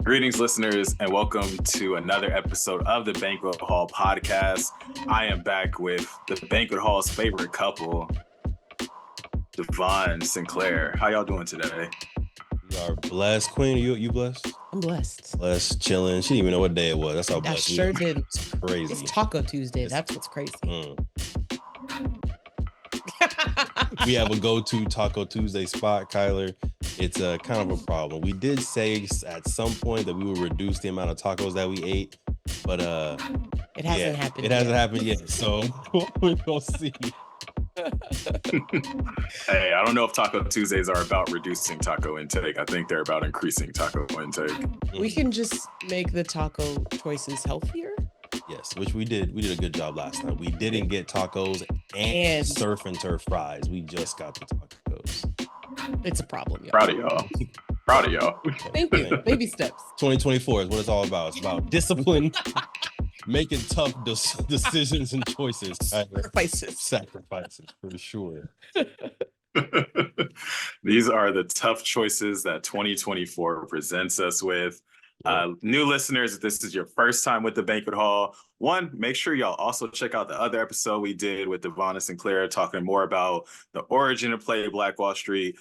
Greetings, listeners, and welcome to another episode of the Banquet Hall podcast. I am back with the Banquet Hall's favorite couple, Devon Sinclair. How y'all doing today? We are blessed. Queen, you blessed? I'm blessed. Blessed, chilling. She didn't even know what day it was. That's how I blessed we sure are. did. It's crazy. It's Taco Tuesday. That's what's crazy. We have a go-to Taco Tuesday spot, Kyler. It's a kind of a problem. We did say at some point that we would reduce the amount of tacos that we ate, but it hasn't happened. It hasn't happened yet. So we're gonna see. Hey, I don't know if Taco Tuesdays are about reducing taco intake. I think they're about increasing taco intake. We can just make the taco choices healthier. Yes, which we did. We did a good job last time. We didn't get tacos and surf and turf fries. We just got the tacos. It's a problem, y'all. Proud of y'all. Thank you. Baby steps. 2024 is what it's all about. It's about discipline, making tough decisions and choices. Sacrifices, for sure. These are the tough choices that 2024 presents us with. New listeners, if this is your first time with the Banquet Hall, one, make sure y'all also check out the other episode we did with Devon and Sinclair, talking more about the origin of Play Black Wall Street.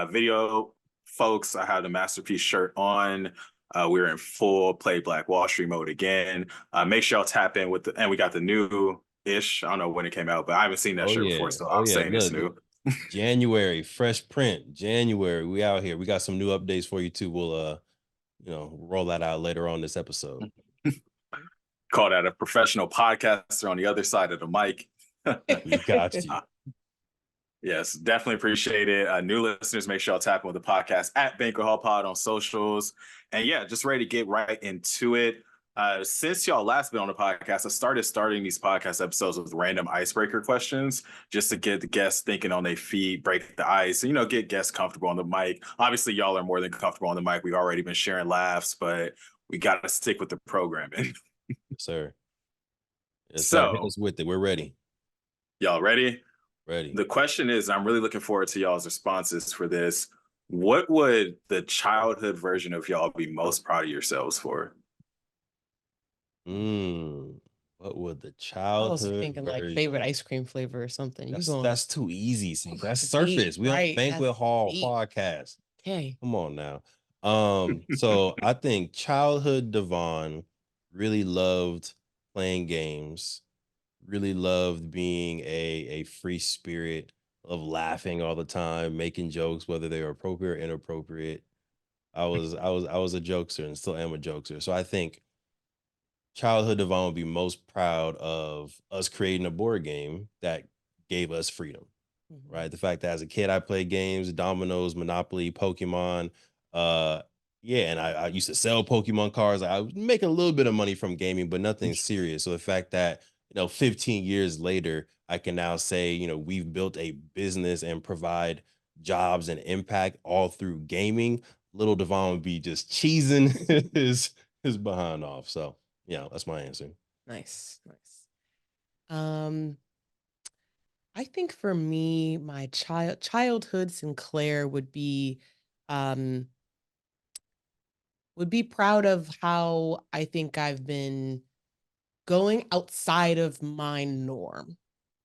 Video, folks, I have the Masterpiece shirt on. We're in full Play Black Wall Street mode again. Make sure y'all tap in with and we got the new-ish. I don't know when it came out, but I haven't seen that shirt before, so I'm saying it's new. January, fresh print. January, we out here. We got some new updates for you too. We'll roll that out later on this episode. Call that a professional podcaster on the other side of the mic. We got you. Yes, definitely appreciate it. New listeners, make sure y'all tap in with the podcast at Banquet Hall Pod on socials. And yeah, just ready to get right into it. Since y'all last been on the podcast, I starting these podcast episodes with random icebreaker questions just to get the guests thinking on their feet, break the ice, and, get guests comfortable on the mic. Obviously, y'all are more than comfortable on the mic. We've already been sharing laughs, but we got to stick with the programming. Yes, sir. Yes, so, hit us with it. We're ready. Y'all ready? Ready. The question is, I'm really looking forward to y'all's responses for this. What would the childhood version of y'all be most proud of yourselves for? What would the childhood? I was thinking like favorite ice cream flavor or something. That's too easy. See, that's surface. We on Banquet Hall podcast. Okay. Come on now. So I think childhood Devon really loved playing games, really loved being a free spirit, of laughing all the time, making jokes, whether they were appropriate or inappropriate. I was a jokester and still am a jokester. So I think childhood Devon would be most proud of us creating a board game that gave us freedom, right? The fact that as a kid, I played games, dominoes, Monopoly, Pokemon. And I used to sell Pokemon cards. I was making a little bit of money from gaming, but nothing serious. So the fact that, 15 years later, I can now say, we've built a business and provide jobs and impact all through gaming. Little Devon would be just cheesing his behind off. So yeah, that's my answer. Nice. I think for me, my childhood Sinclair would be proud of how I think I've been going outside of my norm.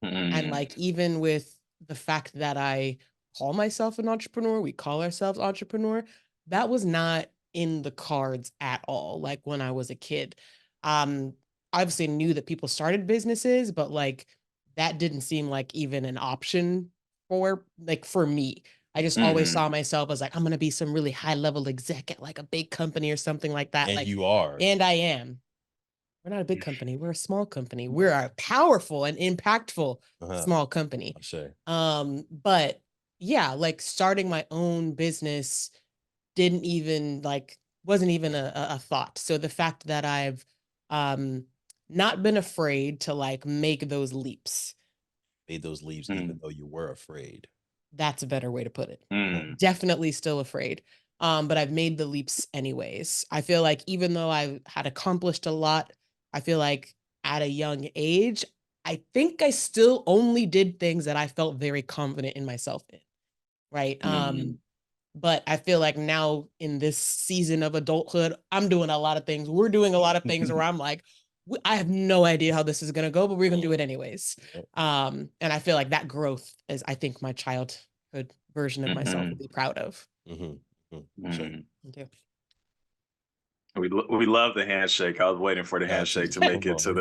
And like, even with the fact that I call myself an entrepreneur, we call ourselves entrepreneur, that was not in the cards at all. Like when I was a kid, obviously knew that people started businesses, but like that didn't seem like even an option for me. I just always saw myself as like, I'm going to be some really high level exec at like a big company or something like that. And you are. And I am. We're not a big company. We're a small company. We're a powerful and impactful small company. Sure. But yeah, like starting my own business wasn't even a thought. So the fact that I've not been afraid to like make those leaps. Made those leaps even though you were afraid. That's a better way to put it. Definitely still afraid. But I've made the leaps anyways. I feel like even though I had accomplished a lot, I feel like at a young age, I think I still only did things that I felt very confident in myself in. Right. But I feel like now in this season of adulthood, I'm doing a lot of things. We're doing a lot of things where I'm like, I have no idea how this is going to go, but we're going to do it anyways. And I feel like that growth is, I think, my childhood version of myself will be proud of. Sure. Thank you. We love the handshake. I was waiting for the handshake to make it to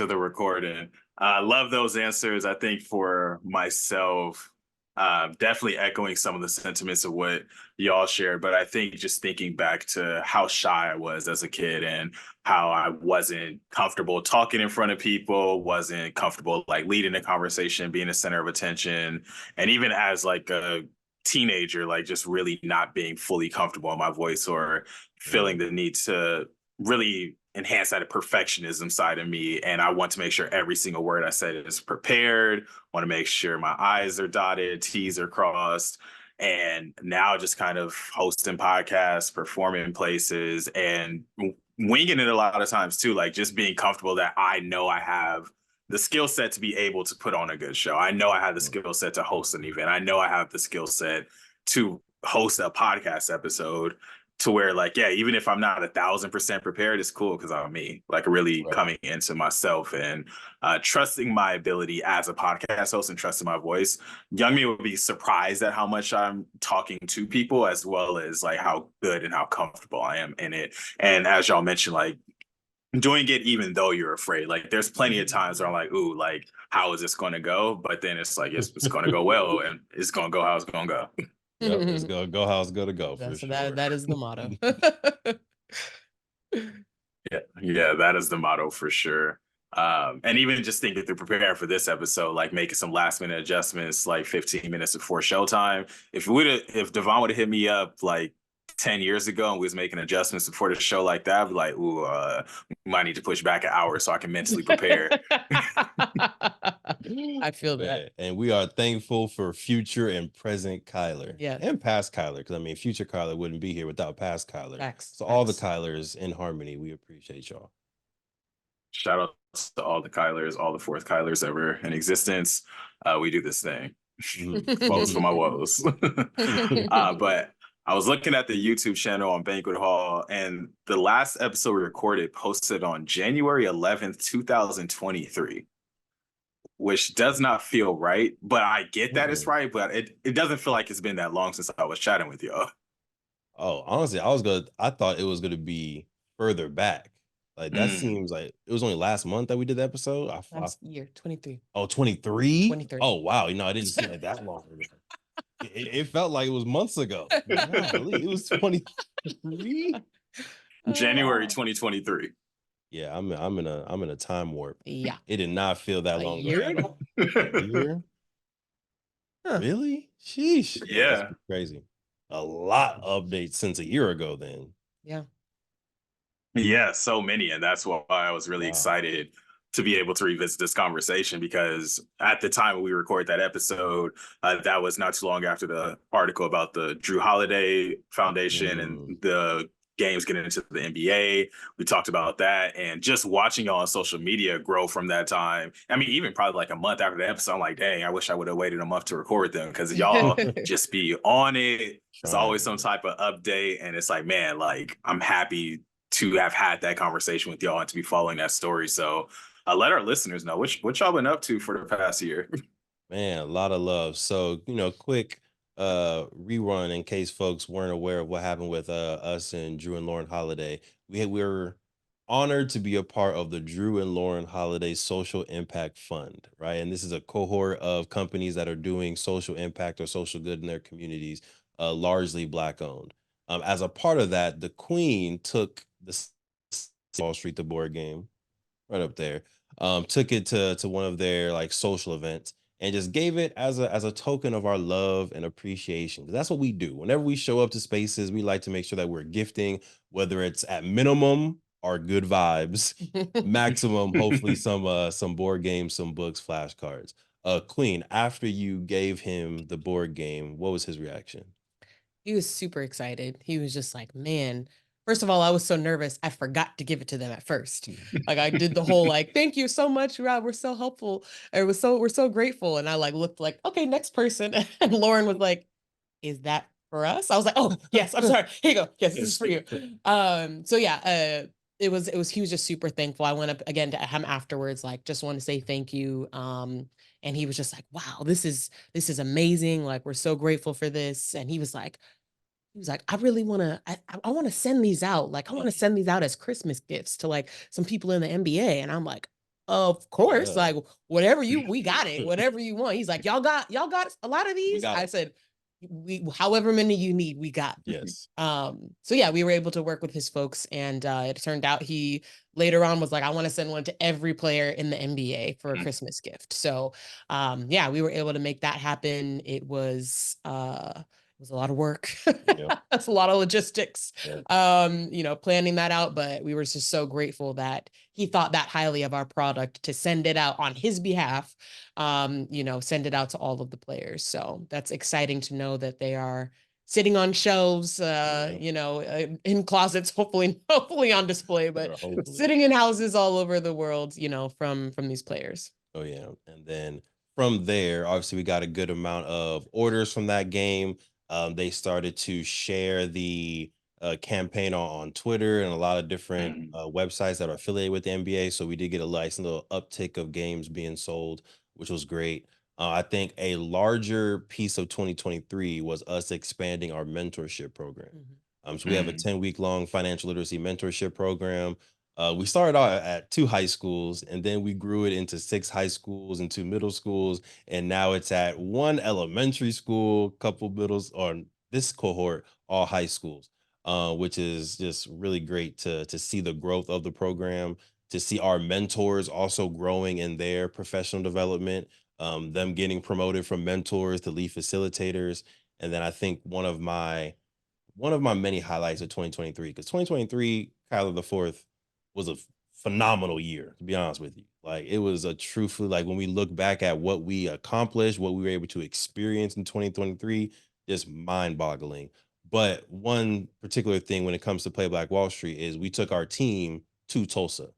the recording. I love those answers. I think for myself, definitely echoing some of the sentiments of what y'all shared, but I think just thinking back to how shy I was as a kid and how I wasn't comfortable talking in front of people, wasn't comfortable like leading a conversation, being the center of attention, and even as like a teenager, like just really not being fully comfortable in my voice or feeling the need to really enhance that perfectionism side of me. And I want to make sure every single word I said is prepared. Want to make sure my I's are dotted, T's are crossed. And now just kind of hosting podcasts, performing places, and winging it a lot of times too, like just being comfortable that I know I have the skill set to be able to put on a good show. I know I have the skill set to host an event. I know I have the skill set to host a podcast episode to where like, yeah, even if I'm not 1,000% prepared, it's cool because I'm me, like really coming into myself and trusting my ability as a podcast host and trusting my voice. Young me will be surprised at how much I'm talking to people as well as like how good and how comfortable I am in it. And as y'all mentioned, like doing it even though you're afraid. Like there's plenty of times where I'm like, ooh, like how is this going to go? But then it's like it's going to go well, and it's going to go how it's going to go. Yep, it's going to go how it's going to go. For sure. That is the motto. Yeah, that is the motto for sure. And even just thinking through preparing for this episode, like making some last minute adjustments, like 15 minutes before showtime. If Devon would have hit me up like 10 years ago and we was making adjustments before the show like that, I'd be like, ooh, we might need to push back an hour so I can mentally prepare. I feel that. And we are thankful for future and present Kyler. Yeah. And past Kyler, because I mean, future Kyler wouldn't be here without past Kyler. Facts. So all the Kylers in harmony, we appreciate y'all. Shout out to all the Kylers, all the fourth Kylers ever in existence. We do this thing. Woes for my woes. But I was looking at the YouTube channel on Banquet Hall, and the last episode we recorded posted on January 11th, 2023, which does not feel right, but I get that it's right, but it doesn't feel like it's been that long since I was chatting with y'all. Oh, honestly, I thought it was going to be further back. Like that seems like it was only last month that we did the episode. Last year, 23. Oh, 23? 23. Oh, wow. You know, I didn't see like that long ago. It felt like it was months ago. Golly, it was 23. January 2023. Yeah, I'm in a time warp. Yeah. It did not feel that long ago. A year? Huh. Really? Sheesh. Yeah. That's crazy. A lot of updates since a year ago then. Yeah. Yeah, so many. And that's why I was really excited to be able to revisit this conversation, because at the time when we recorded that episode, that was not too long after the article about the Drew Holiday Foundation and the games getting into the NBA. We talked about that, and just watching y'all on social media grow from that time. I mean, even probably like a month after the episode, I'm like, dang, I wish I would have waited a month to record them, because y'all just be on it. It's always some type of update, and it's like, man, like I'm happy to have had that conversation with y'all and to be following that story. So let our listeners know what y'all been up to for the past year. Man, a lot of love. So, quick rerun in case folks weren't aware of what happened with us and Drew and Lauren Holiday. We were honored to be a part of the Drew and Lauren Holiday Social Impact Fund, right? And this is a cohort of companies that are doing social impact or social good in their communities, largely Black owned. As a part of that, the Queen took the Wall Street, the board game, right up there, took it to one of their like social events and just gave it as a token of our love and appreciation. That's what we do. Whenever we show up to spaces, we like to make sure that we're gifting, whether it's at minimum our good vibes, maximum hopefully some board games, some books, flashcards. Queen, after you gave him the board game, what was his reaction? He was super excited. He was just like, man, first of all, I was so nervous. I forgot to give it to them at first. Like I did the whole like, thank you so much, Rob. We're so helpful. We're so grateful. And I like looked like, okay, next person. And Lauren was like, is that for us? I was like, oh yes, I'm sorry. Here you go. Yes, this is for you. So yeah, it was he was just super thankful. I went up again to him afterwards, like just want to say thank you. And he was just like, wow, this is amazing. Like, we're so grateful for this. And he was like, I really want to, I want to send these out. Like, I want to send these out as Christmas gifts to like some people in the NBA. And I'm like, of course, like whatever we got it, whatever you want. He's like, y'all got a lot of these. I said, however many you need, we got. Yes. So yeah, we were able to work with his folks, and it turned out he later on was like, I want to send one to every player in the NBA for a Christmas gift. So yeah, we were able to make that happen. It was a lot of work. That's a lot of logistics, planning that out. But we were just so grateful that he thought that highly of our product to send it out on his behalf, send it out to all of the players. So that's exciting to know that they are sitting on shelves, in closets, hopefully on display, but sitting in houses all over the world, from these players. Oh yeah. And then from there, obviously we got a good amount of orders from that game. They started to share the campaign on Twitter and a lot of different websites that are affiliated with the NBA. So we did get a nice little uptick of games being sold, which was great. I think a larger piece of 2023 was us expanding our mentorship program. So we have a 10-week long financial literacy mentorship program. We started out at 2 high schools, and then we grew it into 6 high schools and 2 middle schools, and now it's at 1 elementary school, couple middles, or this cohort, all high schools, which is just really great to see the growth of the program, to see our mentors also growing in their professional development, them getting promoted from mentors to lead facilitators. And then I think one of my many highlights of 2023, because 2023, Kyler the Fourth, was a phenomenal year, to be honest with you. Like, it was a truthfully, like, when we look back at what we accomplished, what we were able to experience in 2023, just mind-boggling. But one particular thing when it comes to Play Black Wall Street is we took our team to Tulsa.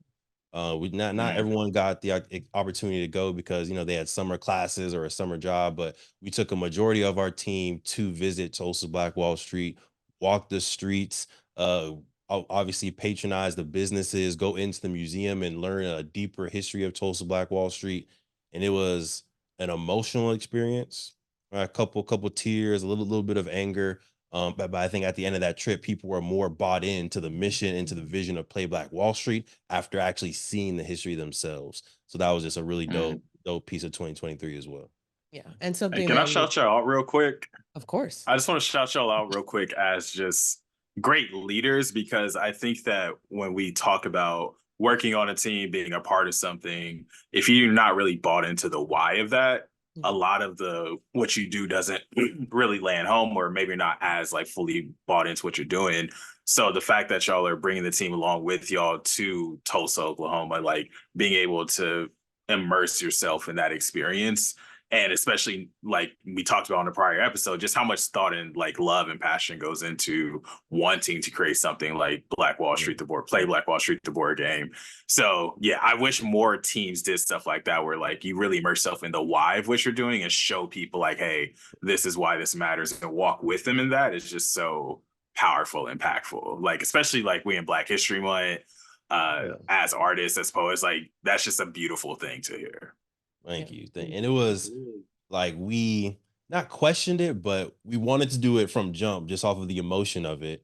We not everyone got the opportunity to go because they had summer classes or a summer job, but we took a majority of our team to visit Tulsa Black Wall Street, walk the streets, obviously patronize the businesses, go into the museum and learn a deeper history of Tulsa Black Wall Street. And it was an emotional experience, a couple tears, a little bit of anger. But I think at the end of that trip, people were more bought into the mission, into the vision of Play Black Wall Street after actually seeing the history themselves. So that was just a really dope piece of 2023 as well. Yeah. And something can I shout y'all out real quick? Of course. I just want to shout y'all out real quick as just great leaders, because I think that when we talk about working on a team, being a part of something, if you're not really bought into the why of that, a lot of what you do doesn't really land home, or maybe not as like fully bought into what you're doing. So the fact that y'all are bringing the team along with y'all to Tulsa, Oklahoma, like being able to immerse yourself in that experience, and especially like we talked about in the prior episode, just how much thought and like love and passion goes into wanting to create something like Black Wall Street, Play Black Wall Street, the board game. So yeah, I wish more teams did stuff like that, where like you really immerse yourself in the why of what you're doing and show people like, hey, this is why this matters, and walk with them in that is just so powerful, impactful. Like, especially like we in Black History Month, as artists, as poets, like that's just a beautiful thing to hear. Thank you. And it was like, we not questioned it, but we wanted to do it from jump, just off of the emotion of it.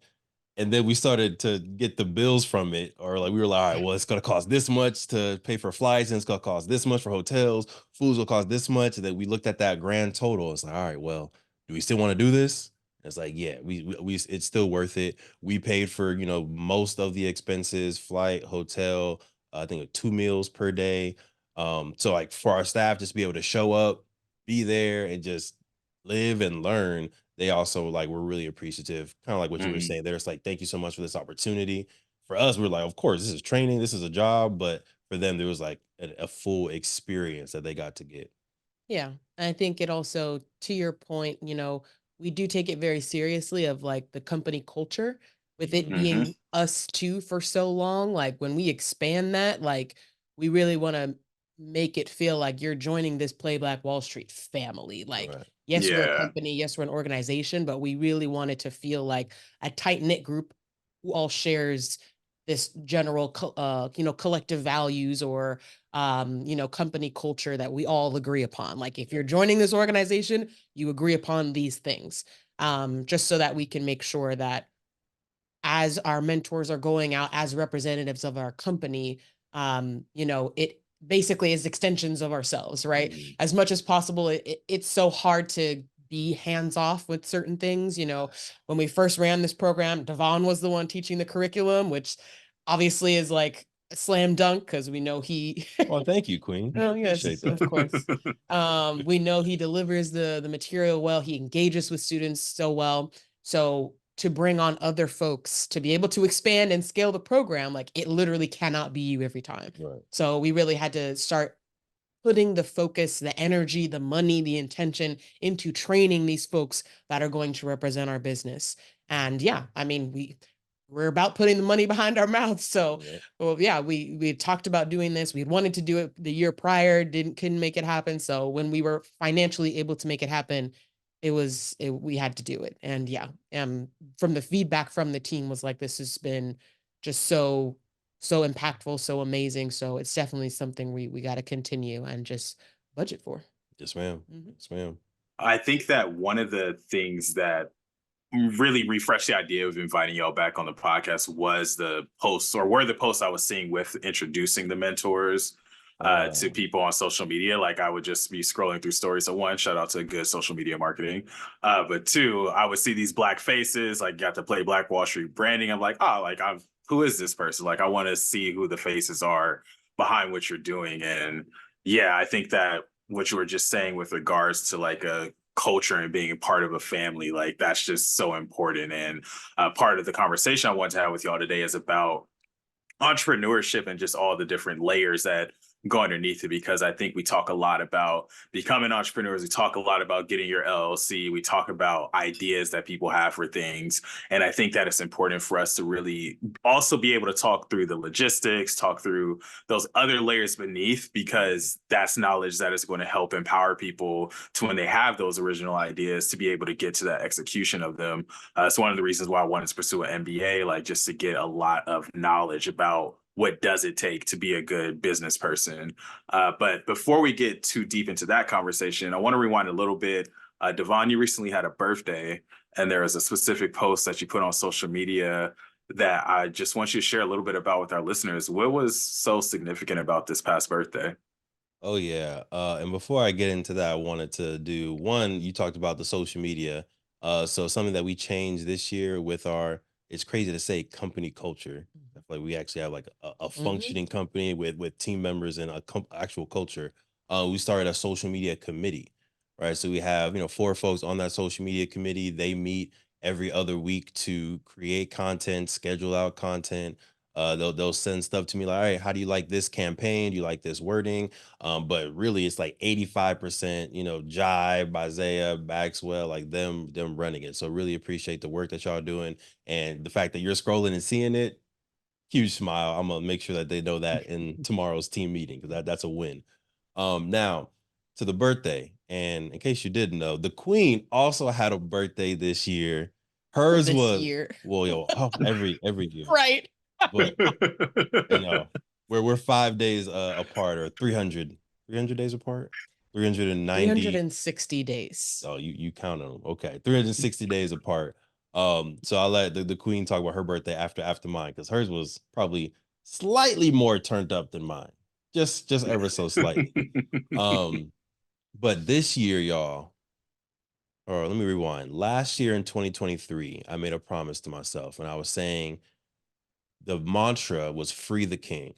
And then we started to get the bills from it, or like we were like, all right, well, it's going to cost this much to pay for flights, and it's going to cost this much for hotels. Foods will cost this much. And then we looked at that grand total. It's like, all right, well, do we still want to do this? It's like, yeah, we it's still worth it. We paid for, most of the expenses, flight, hotel, I think 2 meals per day. So like for our staff, just be able to show up, be there, and just live and learn. They also like were really appreciative, kind of like what you were saying. They're just like, thank you so much for this opportunity. For us, we're like, of course, this is training, this is a job, but for them, there was like a full experience that they got to get. Yeah. I think it also, to your point, we do take it very seriously of like the company culture, with it being us too for so long. Like when we expand that, like we really want to make it feel like you're joining this Play Black Wall Street family. Like Yes, we're a company, yes, we're an organization, but we really wanted to feel like a tight-knit group who all shares this general collective values or company culture that we all agree upon. Like if you're joining this organization, you agree upon these things. Just so that we can make sure that as our mentors are going out as representatives of our company, it basically is extensions of ourselves, right? Mhm. As much as possible, it's so hard to be hands off with certain things. When we first ran this program, Devon was the one teaching the curriculum, which obviously is like a slam dunk because we know he. Well, thank you, Queen. Oh yes, Appreciate of course. We know he delivers the material well. He engages with students so well. So to bring on other folks to be able to expand and scale the program, like it literally cannot be you every time. Right. So we really had to start putting the focus, the energy, the money, the intention into training these folks that are going to represent our business. And yeah, I mean, we're about putting the money behind our mouths. So, Yep. well, yeah, we talked about doing this. We wanted to do it the year prior, couldn't make it happen. So when we were financially able to make it happen, we had to do it. And yeah, from the feedback from the team was like, this has been just so impactful, so amazing. So it's definitely something we got to continue and just budget for. Yes, ma'am. Mhm. Yes, ma'am. I think that one of the things that really refreshed the idea of inviting y'all back on the podcast was the posts, or were the posts I was seeing with introducing the mentors to people on social media. Like I would just be scrolling through stories. So one, shout out to good social media marketing. But two, I would see these Black faces, like got to play Black Wall Street branding. I'm like, oh, like who is this person? Like I want to see who the faces are behind what you're doing. And yeah, I think that what you were just saying with regards to like a culture and being a part of a family, like that's just so important. And part of the conversation I want to have with y'all today is about entrepreneurship and just all the different layers that go underneath it, because I think we talk a lot about becoming entrepreneurs. We talk a lot about getting your LLC. We talk about ideas that people have for things. And I think that it's important for us to really also be able to talk through the logistics, talk through those other layers beneath, because that's knowledge that is going to help empower people to, when they have those original ideas, to be able to get to that execution of them. It's one of the reasons why I wanted to pursue an MBA, like just to get a lot of knowledge about what does it take to be a good business person. But before we get too deep into that conversation, I want to rewind a little bit. Devon, you recently had a birthday, and there was a specific post that you put on social media that I just want you to share a little bit about with our listeners. What was so significant about this past birthday? Oh yeah. And before I get into that, I wanted to do one, you talked about the social media. So something that we changed this year with our, it's crazy to say, company culture. I feel like we actually have like a functioning company with team members and a actual culture. We started a social media committee, right? So we have, 4 folks on that social media committee. They meet every other week to create content, schedule out content. They'll send stuff to me like, all right, how do you like this campaign? Do you like this wording? But really it's like 85%, Jive, Isaiah, Maxwell, like them running it. So really appreciate the work that y'all doing. And the fact that you're scrolling and seeing it, huge smile. I'm gonna make sure that they know that in tomorrow's team meeting, because that's a win. Now to the birthday. And in case you didn't know, the queen also had a birthday this year. Hers This was, year. well, every year. Right. But we're 5 days apart, or 300 days apart, 390. 360 days. Oh, you count them. Okay, 360 days apart. So I'll let the queen talk about her birthday after mine, because hers was probably slightly more turned up than mine, just ever so slightly. um but this year, y'all, or let me rewind, last year in 2023, I made a promise to myself, and I was saying the mantra was free the king,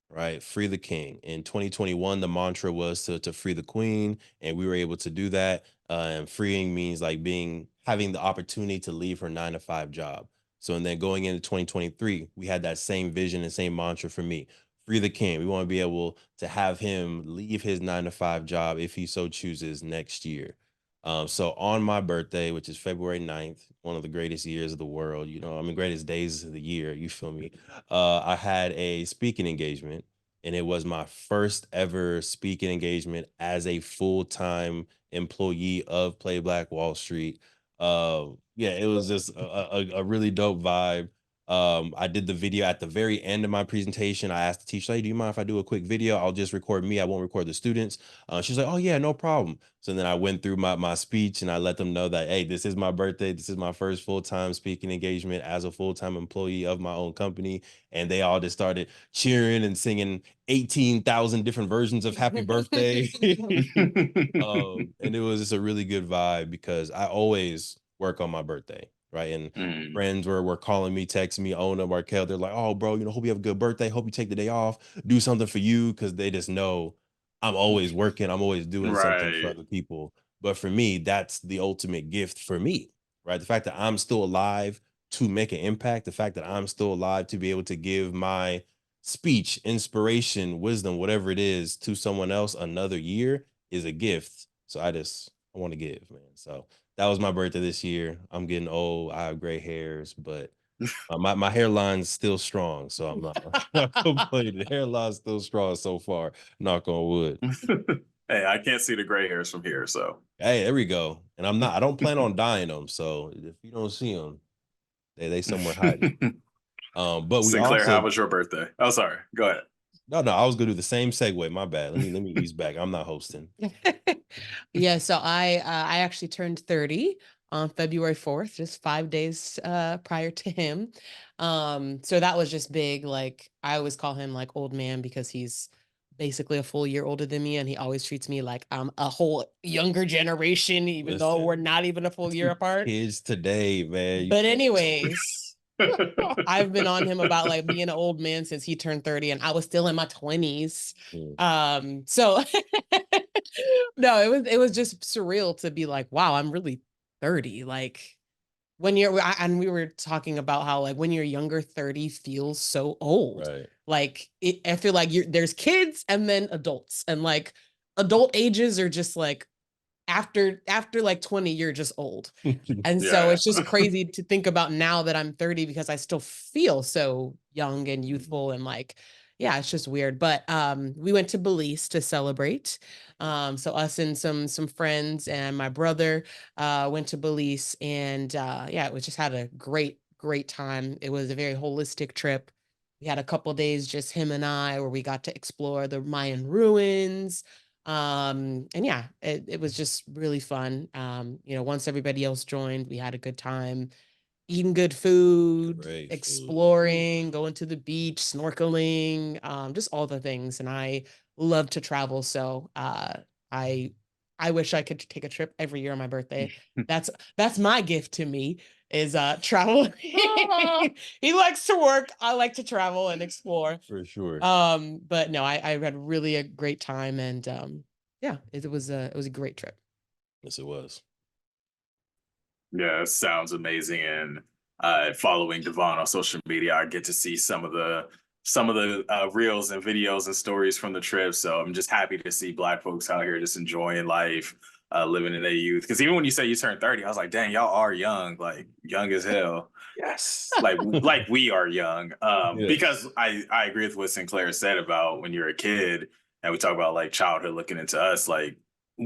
right? Free the king. In 2021, the mantra was to free the queen, and we were able to do that. And freeing means like having the opportunity to leave her 9 to 5 job. So, and then going into 2023, we had that same vision and same mantra for me. Free the king. We want to be able to have him leave his 9 to 5 job if he so chooses next year. So on my birthday, which is February 9th, one of the greatest years of the world, greatest days of the year, you feel me? I had a speaking engagement and it was my first ever speaking engagement as a full-time employee of Play Black Wall Street. Yeah, it was just a really dope vibe. I did the video at the very end of my presentation. I asked the teacher, "Hey, do you mind if I do a quick video? I'll just record me. I won't record the students." She's like, "Oh yeah, no problem." So then I went through my speech and I let them know that, hey, this is my birthday. This is my first full-time speaking engagement as a full-time employee of my own company. And they all just started cheering and singing 18,000 different versions of Happy Birthday. And it was just a really good vibe because I always work on my birthday, right? And friends were calling me, texting me, Ona, Markel. They're like, "Oh, bro, hope you have a good birthday. Hope you take the day off. Do something for you," because they just know I'm always working. I'm always doing something for Right. other people. But for me, that's the ultimate gift for me, right? The fact that I'm still alive to make an impact, the fact that I'm still alive to be able to give my speech, inspiration, wisdom, whatever it is, to someone else another year is a gift. So I want to give, man. So that was my birthday this year. I'm getting old. I have gray hairs, but my hairline's still strong. So I'm not complaining. The hairline's still strong so far. Knock on wood. Hey, I can't see the gray hairs from here, so. Hey, there we go. And I don't plan on dyeing them. So if you don't see them, they somewhere hiding. But we Sinclair, how also was your birthday? Oh, sorry. Go ahead. no, I was gonna do the same segue. My bad. Let me ease back. I'm not hosting. Yeah, so I actually turned 30 on February 4th, just 5 days prior to him. So that was just big. Like I always call him like old man because he's basically a full year older than me, and he always treats me like I'm a whole younger generation, even though we're Listen, not even a full year apart. kids today, man. You But can't. anyways, I've been on him about like being an old man since he turned 30 and I was still in my 20s. Mm, So no, it was just surreal to be like, wow, I'm really 30. Like when and we were talking about how like when you're younger, 30 feels so old. right. Like I feel like there's kids and then adults, and like adult ages are just like after like 20, you're just old. And so Yeah. it's just crazy to think about now that I'm 30 because I still feel so young and youthful and like, yeah, it's just weird. But we went to Belize to celebrate. So us and some friends and my brother went to Belize, and yeah, we just had a great time. It was a very holistic trip. We had a couple days just him and I where we got to explore the Mayan ruins. And yeah, it was just really fun. Once everybody else joined, we had a good time eating good food, Great food. exploring, going to the beach, snorkeling, just all the things. And I love to travel, so I I wish I could take a trip every year on my birthday. That's my gift to me is travel. He likes to work. I like to travel and explore. For sure. But no, I had really a great time, and yeah, it was a great trip. Yes, it was. Yeah, it sounds amazing. And following Devon on social media, I get to see some of the reels and videos and stories from the trip. So I'm just happy to see Black folks out here just enjoying life, living in their youth. Because even when you say you turn 30, I was like, dang, y'all are young, like young as hell. Yes. Like we are young. Because Yes. I agree with what Sinclair said about when you're a kid, and we talk about like childhood looking into us, like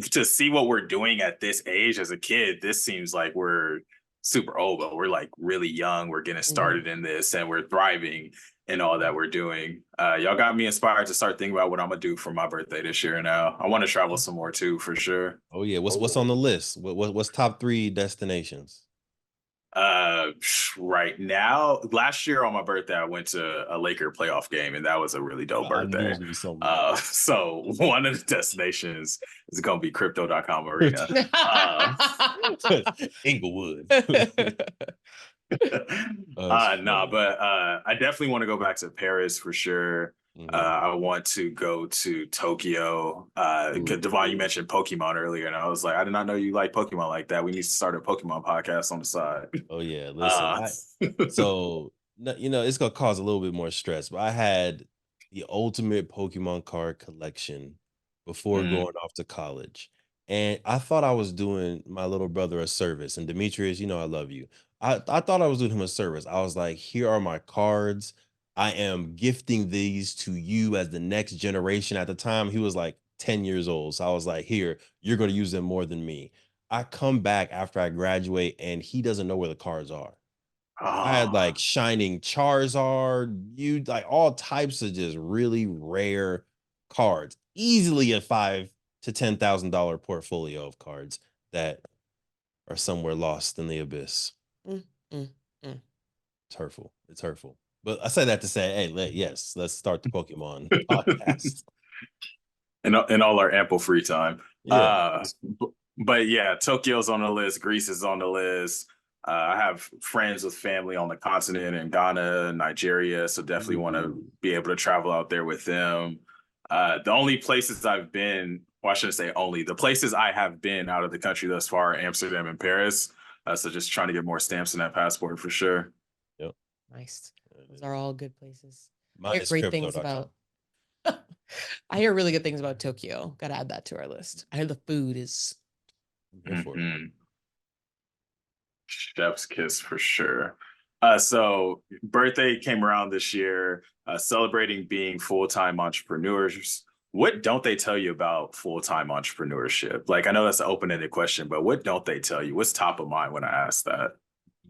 to see what we're doing at this age as a kid, this seems like we're super old, but we're like really young. We're getting Mhm. started in this and we're thriving in all that we're doing. Y'all got me inspired to start thinking about what I'm gonna do for my birthday this year now. I want to travel some more too, for sure. Oh yeah. What's on the list? What's top 3 destinations? Right now, last year on my birthday, I went to a Laker playoff game, and that was a really dope I knew it birthday. was gonna be something like that. So one of the destinations is gonna be crypto.com arena. Inglewood. That's Nah, funny. but I definitely want to go back to Paris for sure. Mhm. I want to go to Tokyo. Ooh. Devon, you mentioned Pokemon earlier, and I was like, I did not know you like Pokemon like that. We need to start a Pokemon podcast on the side. Oh yeah, listen, Uh, it's gonna cause a little bit more stress, but I had the ultimate Pokemon card collection before mm, going off to college. And I thought I was doing my little brother a service. And Demetrius, I love you. I thought I was doing him a service. I was like, here are my cards. I am gifting these to you as the next generation. At the time, he was like 10 years old. So I was like, here, you're going to use them more than me. I come back after I graduate and he doesn't know where the cards are. I had like shining Charizard, you like all types of just really rare cards. Easily a $5,000 to $10,000 portfolio of cards that are somewhere lost in the abyss. Mm, mm, mm. It's hurtful. It's hurtful. But I say that to say, hey, yes, let's start the Pokemon podcast. In all our ample free time. Yeah. But yeah, Tokyo's on the list. Greece is on the list. I have friends with family on the continent in Ghana, Nigeria, so definitely want to be able to travel out there with them. The only places I've been, well, I shouldn't say only, the places I have been out of the country thus far are Amsterdam and Paris. So just trying to get more stamps in that passport for sure. Yep. Nice. Those are all good places. Mine is Great crypto. things about. I hear really good things about Tokyo. Got to add that to our list. I hear the food is. Here for it. Chef's kiss for sure. So birthday came around this year, celebrating being full-time entrepreneurs. What don't they tell you about full-time entrepreneurship? Like, I know that's an open-ended question, but what don't they tell you? What's top of mind when I ask that?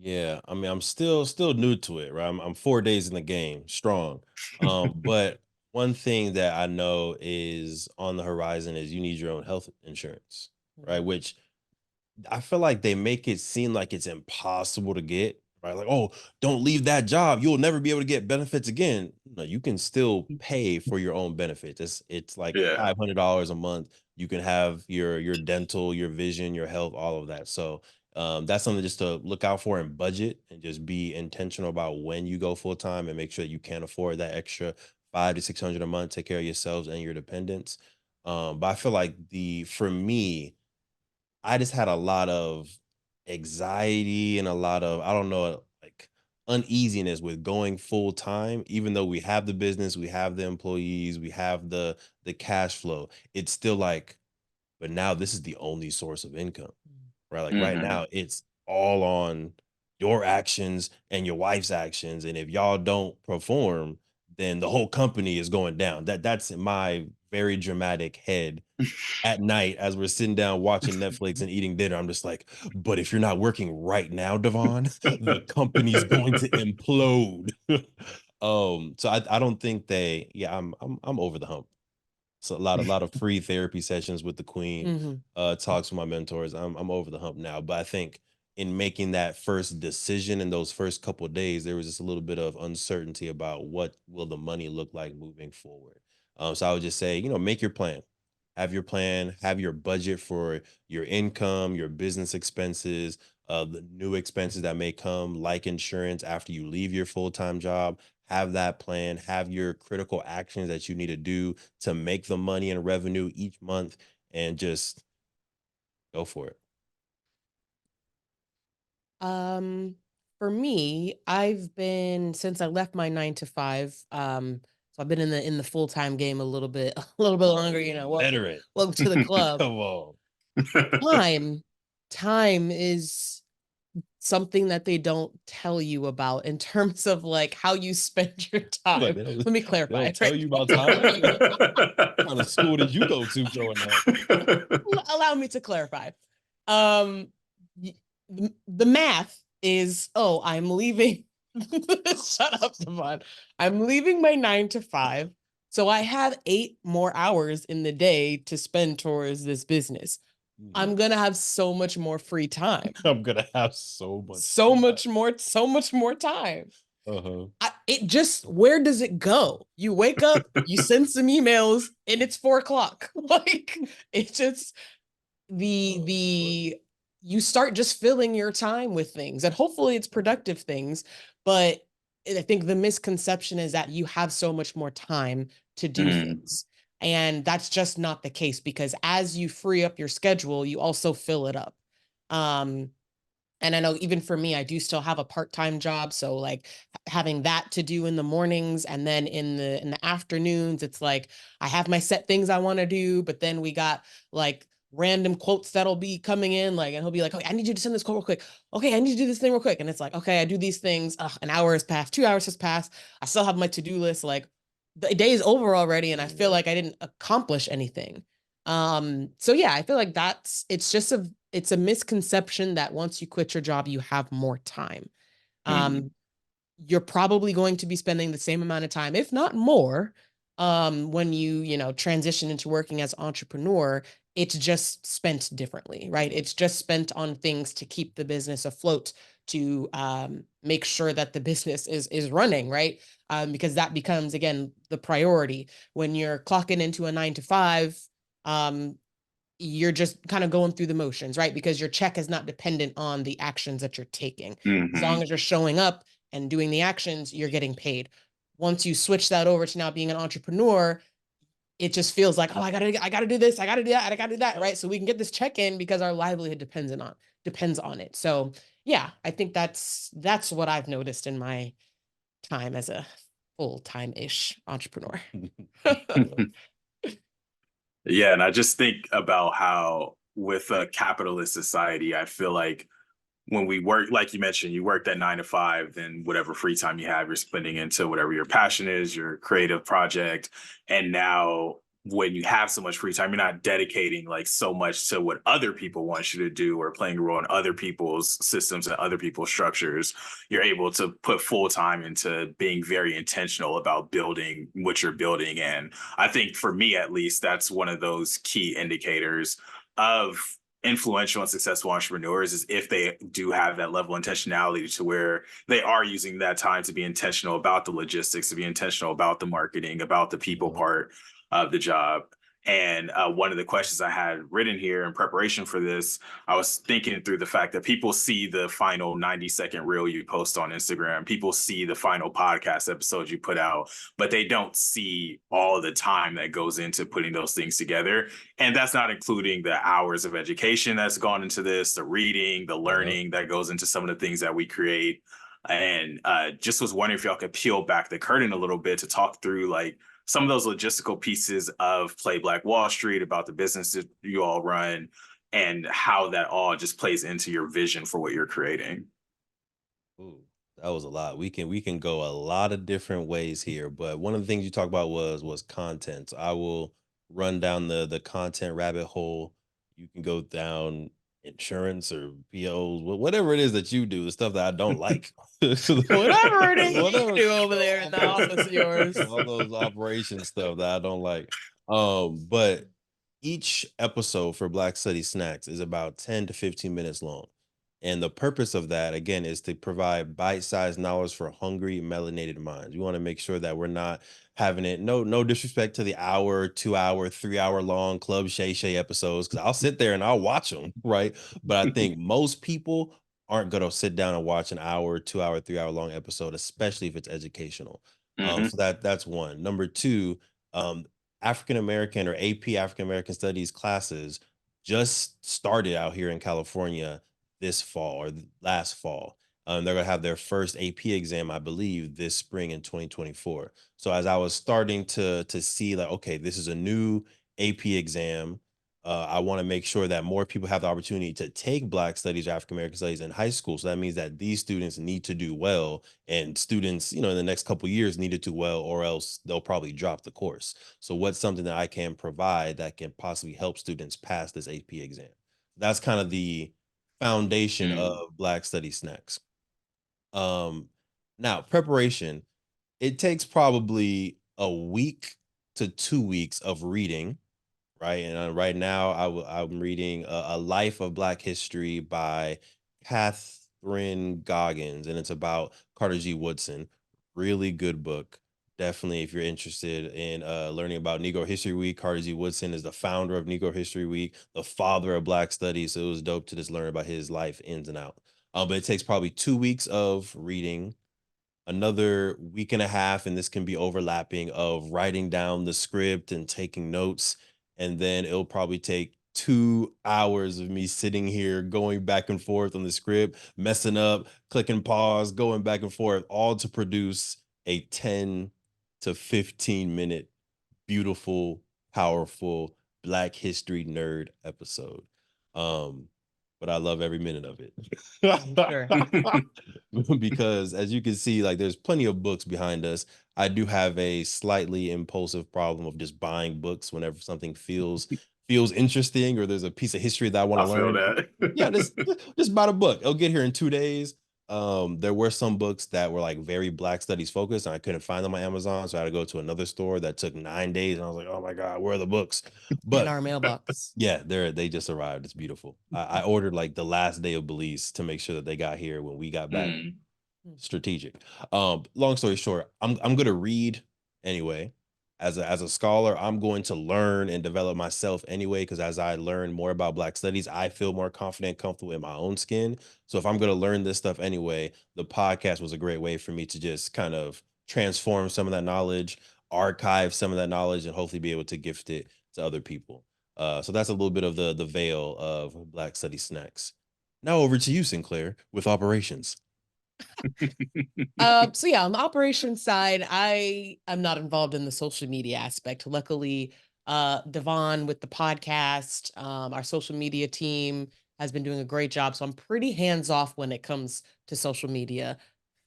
Yeah, I mean, I'm still new to it, right? I'm 4 days in the game, strong. But one thing that I know is on the horizon is you need your own health insurance, right? Which I feel like they make it seem like it's impossible to get, right? Like, oh, don't leave that job. You'll never be able to get benefits again. No, you can still pay for your own benefits. It's like $500 a month. You can have your dental, your vision, your health, all of that. So that's something just to look out for and budget and just be intentional about when you go full time and make sure that you can afford that extra 500 to 600 a month, take care of yourselves and your dependents. But I feel like for me, I just had a lot of anxiety and a lot of, I don't know, like uneasiness with going full time, even though we have the business, we have the employees, we have the cash flow. It's still like, but now this is the only source of income, right? Like right now, it's all on your actions and your wife's actions. And if y'all don't perform, then the whole company is going down. That's in my very dramatic head at night as we're sitting down watching Netflix and eating dinner. I'm just like, but if you're not working right now, Devon, the company's going to implode. So I don't think I'm over the hump. So a lot of free therapy sessions with the queen, talks with my mentors. I'm over the hump now. But I think in making that first decision in those first couple of days, there was just a little bit of uncertainty about what will the money look like moving forward. So I would just say, make your plan. Have your plan, have your budget for your income, your business expenses, the new expenses that may come, like insurance after you leave your full-time job. Have that plan, have your critical actions that you need to do to make the money and revenue each month, and just go for it. For me, I've been, since I left my 9 to 5, so I've been in the full-time game a little bit, a little bit longer, Veteran. welcome to the club. Come on. Time is something that they don't tell you about in terms of like how you spend your time. Like, Let me clarify. They don't tell you about time. What kind of school did you go to growing up? Allow me to clarify. The math is, I'm leaving. Shut up, Devon. I'm leaving my 9 to 5. So I have 8 more hours in the day to spend towards this business. I'm gonna have so much more free time. I'm gonna have so much more time. It just, where does it go? You wake up, you send some emails, and it's 4 o'clock. Like, it's just you start just filling your time with things, and hopefully it's productive things. But I think the misconception is that you have so much more time to do things. And that's just not the case, because as you free up your schedule, you also fill it up. And I know even for me, I do still have a part-time job. So like having that to do in the mornings, and then in the afternoons, it's like I have my set things I want to do, but then we got like random quotes that'll be coming in, like, and he'll be like, okay, I need you to send this quote real quick. Okay, I need you to do this thing real quick. And it's like, okay, I do these things. An hour has passed, 2 hours has passed. I still have my to-do list. Like, the day is over already, and I feel like I didn't accomplish anything. So yeah, I feel like it's a misconception that once you quit your job, you have more time. You're probably going to be spending the same amount of time, if not more, when you transition into working as entrepreneur. It's just spent differently, right? It's just spent on things to keep the business afloat, to make sure that the business is running, right? Because that becomes, again, the priority. When you're clocking into a 9 to 5, you're just kind of going through the motions, right? Because your check is not dependent on the actions that you're taking. As long as you're showing up and doing the actions, you're getting paid. Once you switch that over to now being an entrepreneur, it just feels like, oh, I gotta do this, I gotta do that, I gotta do that, right? So we can get this check in because our livelihood depends on it. So yeah, I think that's what I've noticed in my time as a full-time-ish entrepreneur. Yeah, and I just think about how with a capitalist society, I feel like when we work, like you mentioned, you work that 9 to 5, then whatever free time you have, you're spending into whatever your passion is, your creative project. And now when you have so much free time, you're not dedicating like so much to what other people want you to do or playing a role in other people's systems and other people's structures. You're able to put full time into being very intentional about building what you're building. And I think for me, at least, that's one of those key indicators of influential and successful entrepreneurs, is if they do have that level of intentionality to where they are using that time to be intentional about the logistics, to be intentional about the marketing, about the people part of the job. And one of the questions I had written here in preparation for this, I was thinking through the fact that people see the final 90-second reel you post on Instagram. People see the final podcast episode you put out, but they don't see all the time that goes into putting those things together. And that's not including the hours of education that's gone into this, the reading, the learning that goes into some of the things that we create. And just was wondering if y'all could peel back the curtain a little bit to talk through like some of those logistical pieces of Play Black Wall Street, about the business that you all run, and how that all just plays into your vision for what you're creating. Ooh, that was a lot. We can go a lot of different ways here, but one of the things you talked about was content. So I will run down the content rabbit hole. You can go down insurance or POs, whatever it is that you do, the stuff that I don't like. Whatever it is Whatever you do over there in the office of yours. all those operation stuff that I don't like. But each episode for Black Study Snacks is about 10 to 15 minutes long. And the purpose of that, again, is to provide bite-sized knowledge for hungry, melanated minds. We want to make sure that we're not having it, no disrespect to the hour, 2 hour, 3 hour long Club Shay Shay episodes, because I'll sit there and I'll watch them, right? But I think most people aren't going to sit down and watch an hour, 2 hour, 3 hour long episode, especially if it's educational. So that's one. Number two, um, African American or AP African American Studies classes just started out here in California this fall or last fall. They're gonna have their first AP exam, I believe, this spring in 2024. So as I was starting to see like, okay, this is a new AP exam. I want to make sure that more people have the opportunity to take Black Studies, African American Studies in high school. So that means that these students need to do well, and students, in the next couple of years need to do well, or else they'll probably drop the course. So what's something that I can provide that can possibly help students pass this AP exam? That's kind of the foundation of Black Study Snacks. Now preparation, it takes probably a week to 2 weeks of reading, right? And right now, I'm reading a Life of Black History by Catherine Goggins, and it's about Carter G. Woodson. Really good book. Definitely, if you're interested in learning about Negro History Week, Carter G. Woodson is the founder of Negro History Week, the father of Black Studies. So it was dope to just learn about his life ins and out. But it takes probably 2 weeks of reading, another week and a half, and this can be overlapping, of writing down the script and taking notes. And then it'll probably take 2 hours of me sitting here going back and forth on the script, messing up, clicking pause, going back and forth, all to produce a 10 to 15 minute beautiful, powerful, Black History nerd episode. But I love every minute of it. Sure. Because as you can see, like there's plenty of books behind us. I do have a slightly impulsive problem of just buying books whenever something feels interesting or there's a piece of history that I want to I feel learn. that. Yeah, just buy the book. It'll get here in 2 days. There were some books that were like very Black studies focused, and I couldn't find them on Amazon, so I had to go to another store that took 9 days, and I was like, oh my God, where are the books? In But our mailbox. yeah, they just arrived. It's beautiful. I ordered like the last day of Belize to make sure that they got here when we got back. Strategic. Long story short, I'm gonna read anyway. As a scholar, I'm going to learn and develop myself anyway, because as I learn more about Black studies, I feel more confident, comfortable in my own skin. So if I'm gonna learn this stuff anyway, the podcast was a great way for me to just kind of transform some of that knowledge, archive some of that knowledge, and hopefully be able to gift it to other people. So that's a little bit of the veil of Black Study Snacks. Now over to you, Sinclair, with operations. So yeah, on the operations side, I am not involved in the social media aspect. Luckily, Devon with the podcast, our social media team has been doing a great job. So I'm pretty hands off when it comes to social media.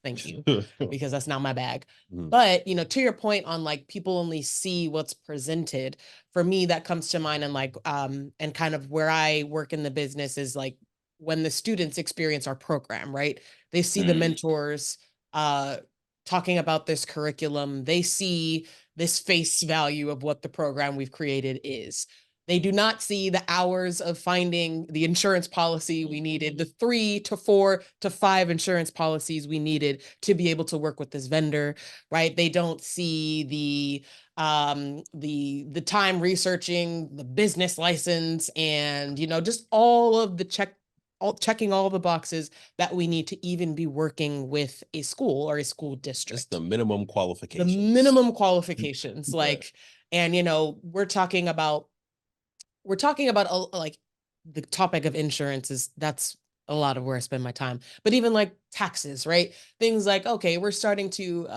Thank you, because that's not my bag. But to your point on like people only see what's presented. For me, that comes to mind, and like and kind of where I work in the business is like when the students experience our program, right? They see the mentors talking about this curriculum. They see this face value of what the program we've created is. They do not see the hours of finding the insurance policy we needed, the 3 to 4 to 5 insurance policies we needed to be able to work with this vendor, right? They don't see the time researching the business license and just all of the checking all the boxes that we need to even be working with a school or a school district. Just the minimum qualifications. The minimum qualifications, like, and we're talking about like the topic of insurance that's a lot of where I spend my time. But even like taxes, right? Things like, okay, we're starting to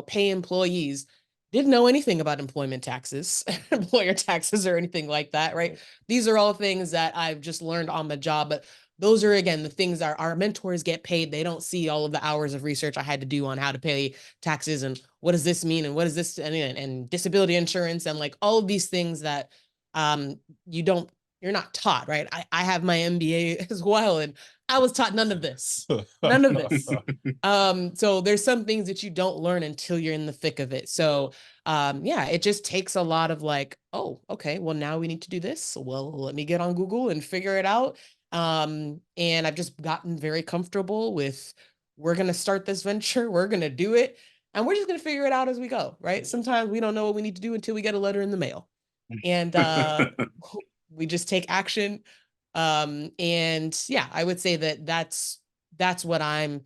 pay employees. Didn't know anything about employment taxes, employer taxes, or anything like that, right? These are all things that I've just learned on the job. But those are, again, the things our mentors get paid. They don't see all of the hours of research I had to do on how to pay taxes and what does this mean and what is this and disability insurance and like all of these things that you're not taught, right? I have my MBA as well, and I was taught none of this. None of this. So there's some things that you don't learn until you're in the thick of it. So yeah, it just takes a lot of like, oh, okay, well, now we need to do this. Well, let me get on Google and figure it out. And I've just gotten very comfortable with, we're going to start this venture, we're going to do it, and we're just going to figure it out as we go, right? Sometimes we don't know what we need to do until we get a letter in the mail. And we just take action. And yeah, I would say that's what I'm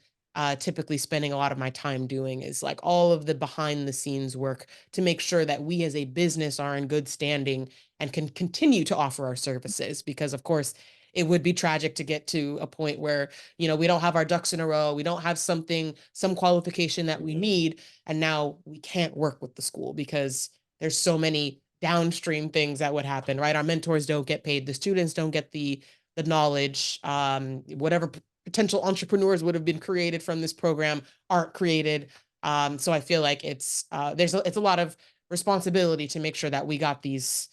typically spending a lot of my time doing, is like all of the behind the scenes work to make sure that we as a business are in good standing and can continue to offer our services. Because of course, it would be tragic to get to a point where, we don't have our ducks in a row. We don't have some qualification that we need. And now we can't work with the school because there's so many downstream things that would happen, right? Our mentors don't get paid. The students don't get the knowledge. Whatever potential entrepreneurs would have been created from this program aren't created. So I feel like it's a lot of responsibility to make sure that we got these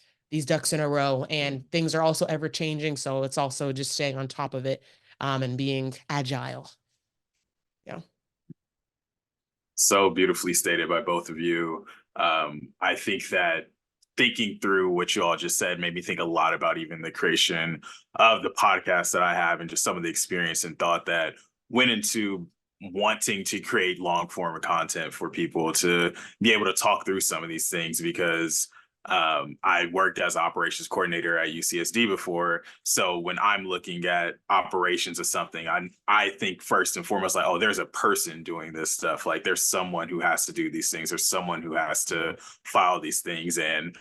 ducks in a row, and things are also ever changing. So it's also just staying on top of it and being agile. Yeah. So beautifully stated by both of you. I think that thinking through what you all just said made me think a lot about even the creation of the podcast that I have, and just some of the experience and thought that went into wanting to create long form content for people to be able to talk through some of these things. Because I worked as operations coordinator at UCSD before. So when I'm looking at operations of something, I think first and foremost, like, oh, there's a person doing this stuff. Like there's someone who has to do these things. There's someone who has to file these things, and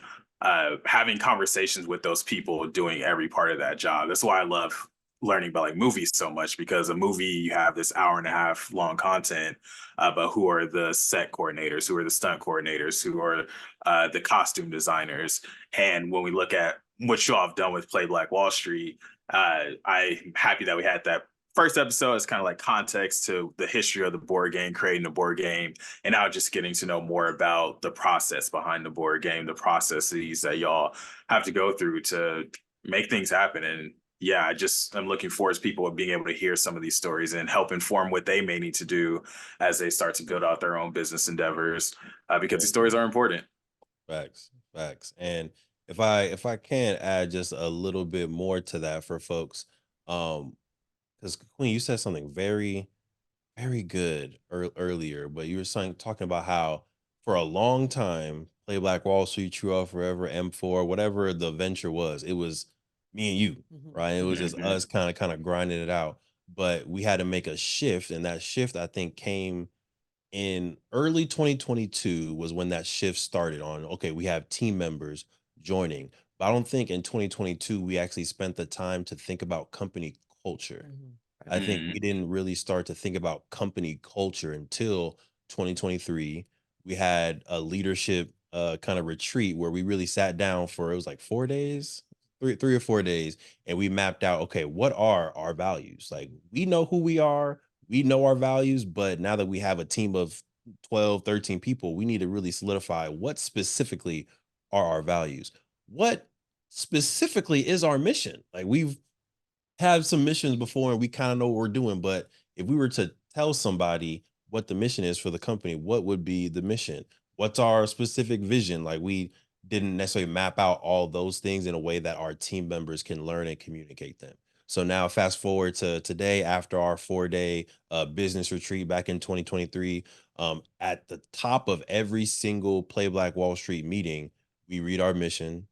having conversations with those people doing every part of that job. That's why I love learning about like movies so much, because a movie, you have this hour and a half long content, but who are the set coordinators, who are the stunt coordinators, who are the costume designers? And when we look at what you all have done with Play Black Wall Street, I'm happy that we had that first episode as kind of like context to the history of the board game, creating the board game, and now just getting to know more about the process behind the board game, the processes that y'all have to go through to make things happen. And yeah, I'm looking forward to people being able to hear some of these stories and help inform what they may need to do as they start to build out their own business endeavors, because these stories are important. Facts, facts. And if I can add just a little bit more to that for folks, because Queen, you said something very, very good earlier, but you were talking about how for a long time, Play Black Wall Street, True Up Forever, M4, whatever the venture was, it was me and you, right? It was just us kind of grinding it out. But we had to make a shift, and that shift I think came in early 2022 was when that shift started on, okay, we have team members joining. But I don't think in 2022 we actually spent the time to think about company culture. I think we didn't really start to think about company culture until 2023. We had a leadership kind of retreat where we really sat down for, it was like 4 days, three or 4 days, and we mapped out, okay, what are our values? Like, we know who we are, we know our values, but now that we have a team of 12, 13 people, we need to really solidify what specifically are our values. What specifically is our mission? Like, we've had some missions before and we kind of know what we're doing, but if we were to tell somebody what the mission is for the company, what would be the mission? What's our specific vision? Like, we didn't necessarily map out all those things in a way that our team members can learn and communicate them. So now fast forward to today, after our 4 day business retreat back in 2023, at the top of every single Play Black Wall Street meeting, we read our mission,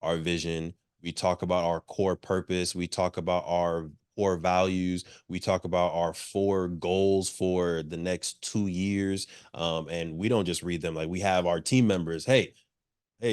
our vision. We talk about our core purpose. We talk about our core values. We talk about our 4 goals for the next 2 years. And we don't just read them. Like, we have our team members. Hey,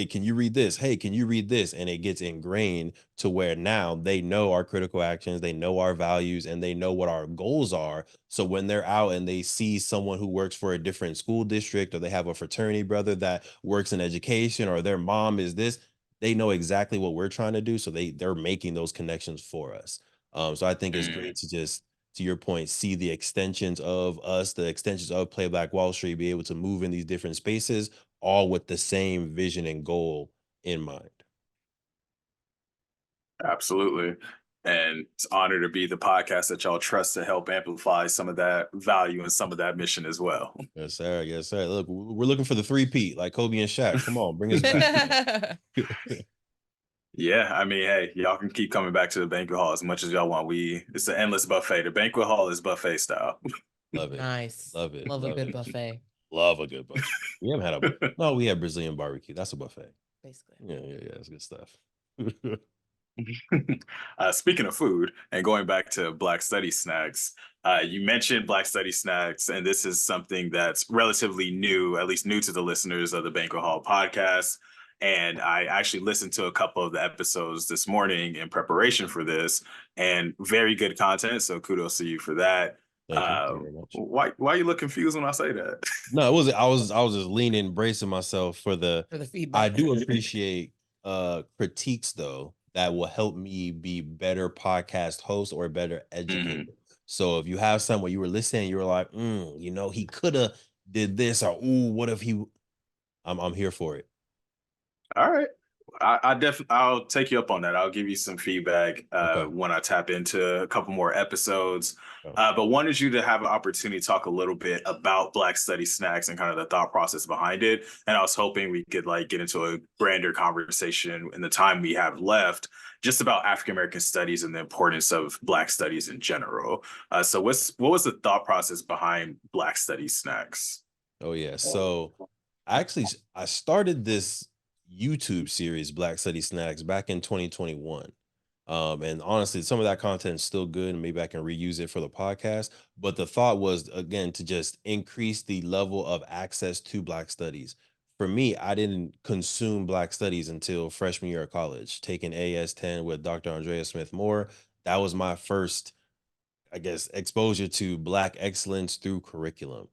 can you read this? Hey, can you read this? And it gets ingrained to where now they know our critical actions, they know our values, and they know what our goals are. So when they're out and they see someone who works for a different school district, or they have a fraternity brother that works in education, or their mom is this, they know exactly what we're trying to do. So they're making those connections for us. So I think it's great to just, to your point, see the extensions of us, the extensions of Play Black Wall Street, be able to move in these different spaces, all with the same vision and goal in mind. Absolutely. And it's an honor to be the podcast that y'all trust to help amplify some of that value and some of that mission as well. Yes, sir. Yes, sir. Look, we're looking for the 3-peat, like Kobe and Shaq. Come on, bring us back. Yeah, I mean, hey, y'all can keep coming back to the banquet hall as much as y'all want. It's an endless buffet. The banquet hall is buffet style. Love it. Nice. Love it. Love a good buffet. Love a good buffet. We haven't had no, we had Brazilian barbecue. That's a buffet. Basically. Yeah. It's good stuff. Speaking of food and going back to Black Study Snacks, you mentioned Black Study Snacks, and this is something that's relatively new, at least new to the listeners of the Banquet Hall podcast. And I actually listened to a couple of the episodes this morning in preparation for this, and very good content. So kudos to you for that. Thank you very much. Why you look confused when I say that? No, it was I was just leaning, bracing myself for the feedback. I do appreciate critiques though that will help me be better podcast host or better educator. So if you have someone you were listening, you were like, he could have did this, or what if he? I'm here for it. All right. I'll take you up on that. I'll give you some feedback when I tap into a couple more episodes. But wanted you to have an opportunity to talk a little bit about Black Study Snacks and kind of the thought process behind it. And I was hoping we could get into a grander conversation in the time we have left, just about African American studies and the importance of Black studies in general. So what was the thought process behind Black Study Snacks? Oh yeah. So I started this YouTube series, Black Study Snacks, back in 2021. And honestly, some of that content is still good, and maybe I can reuse it for the podcast. But the thought was, again, to just increase the level of access to Black studies. For me, I didn't consume Black studies until freshman year of college, taking AS 10 with Dr. Andrea Smith Moore. that was my first, I guess, exposure to Black excellence through curriculum.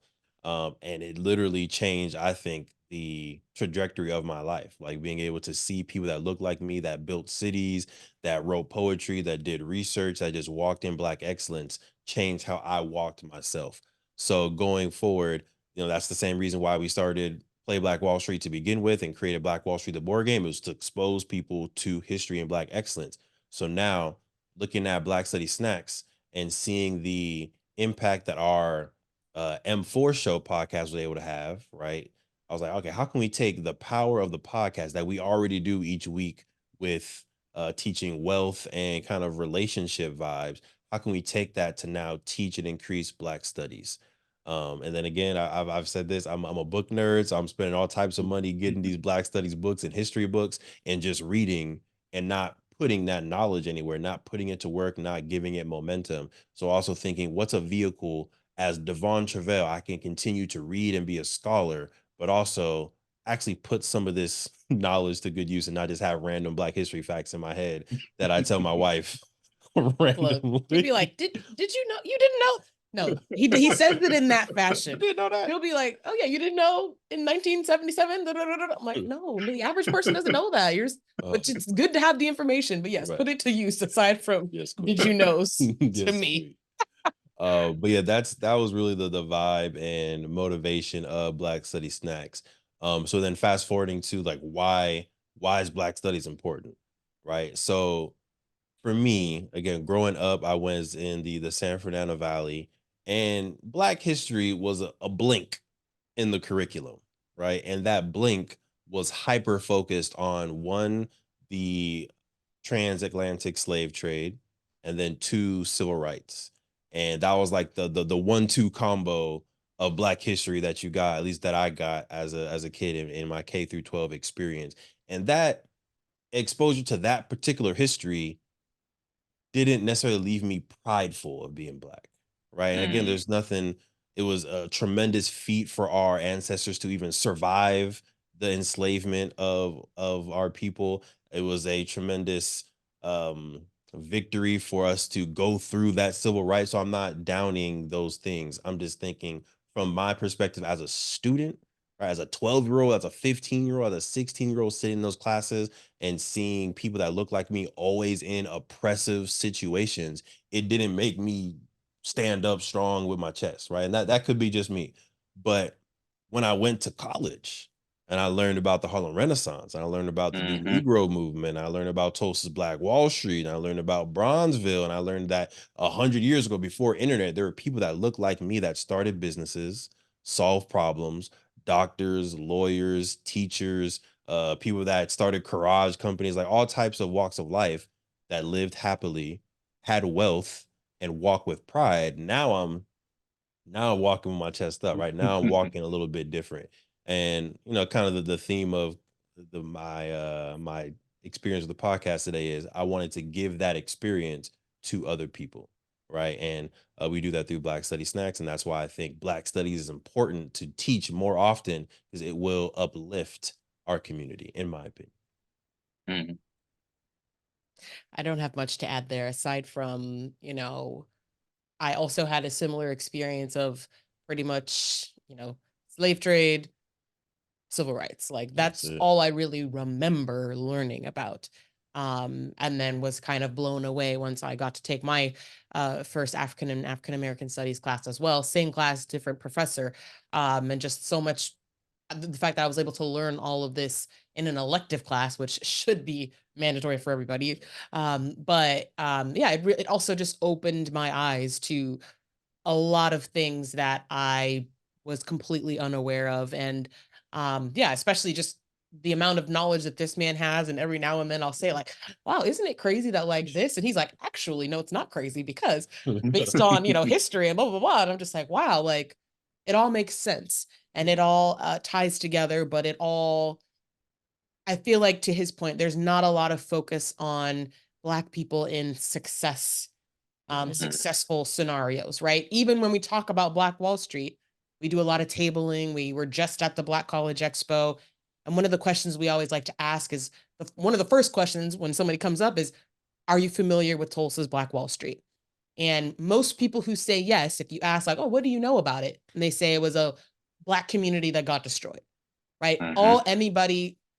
And it literally changed, I think, the trajectory of my life. Like being able to see people that look like me, that built cities, that wrote poetry, that did research, that just walked in Black excellence, changed how I walked myself. So going forward, that's the same reason why we started Play Black Wall Street to begin with and created Black Wall Street, the board game. It was to expose people to history and Black excellence. So now looking at Black Study Snacks and seeing the impact that our M4 show podcast was able to have, right? I was like, okay, how can we take the power of the podcast that we already do each week with teaching wealth and kind of relationship vibes? How can we take that to now teach and increase Black studies? And then again, I've said this, I'm a book nerd, so I'm spending all types of money getting these Black studies books and history books and just reading and not putting that knowledge anywhere, not putting it to work, not giving it momentum. So also thinking, what's a vehicle as Devon Travell I can continue to read and be a scholar, but also actually put some of this knowledge to good use and not just have random Black history facts in my head that I tell my wife Look, he'd be like, did you know? You didn't know? No, he says it in that fashion. Didn't know that. He'll be like, oh yeah, you didn't know in 1977? I'm like, no, the average person doesn't know that. But it's good to have the information. But yes, Right. put it to use aside from Yes, did you knows to Yes, me. but yeah, that was really the vibe and motivation of Black Study Snacks. So then fast forwarding to like why is Black Studies important, right? So for me, again, growing up, I was in the San Fernando Valley, and Black history was a blink in the curriculum, right? And that blink was hyper focused on one, the transatlantic slave trade, and then two, civil rights. And that was like the 1-2 combo of Black history that you got, at least that I got as a kid in my K through 12 experience. And that exposure to that particular history didn't necessarily leave me prideful of being Black, right? And again, there's nothing, it was a tremendous feat for our ancestors to even survive the enslavement of our people. It was a tremendous um victory for us to go through that civil rights. So I'm not downing those things. I'm just thinking from my perspective as a student, right, as a 12-year-old, as a 15-year-old, as a 16-year-old sitting in those classes and seeing people that look like me always in oppressive situations, it didn't make me stand up strong with my chest, right? And that could be just me. But when I went to college and I learned about the Harlem Renaissance, and I learned about the New Negro movement, I learned about Tulsa's Black Wall Street, and I learned about Bronzeville, and I learned that 100 years ago, before internet, there were people that looked like me that started businesses, solved problems, doctors, lawyers, teachers, people that started garage companies, like all types of walks of life that lived happily, had wealth, and walk with pride. Now I'm walking with my chest up. Right now I'm walking a little bit different. And kind of the theme of my experience with the podcast today is I wanted to give that experience to other people, right? And we do that through Black Study Snacks, and that's why I think Black Studies is important to teach more often, because it will uplift our community, in my opinion. I don't have much to add there aside from, I also had a similar experience of pretty much, slave trade, civil rights. Like that's all I really remember learning about. And then was kind of blown away once I got to take my first African and African American studies class as well. Same class, different professor, and just so much. The fact that I was able to learn all of this in an elective class, which should be mandatory for everybody. Yeah, it also just opened my eyes to a lot of things that I was completely unaware of. And yeah, especially just the amount of knowledge that this man has. And every now and then I'll say, like, wow, isn't it crazy that like this? And he's like, actually, no, it's not crazy because based on, history and blah, blah, blah. And I'm just like, wow, like it all makes sense and it all ties together, but I feel like to his point, there's not a lot of focus on Black people in successful scenarios, right? Even when we talk about Black Wall Street, we do a lot of tabling. We were just at the Black College Expo. And one of the questions we always like to ask is one of the first questions when somebody comes up is, are you familiar with Tulsa's Black Wall Street? And most people who say yes, if you ask like, oh, what do you know about it? And they say it was a Black community that got destroyed, right?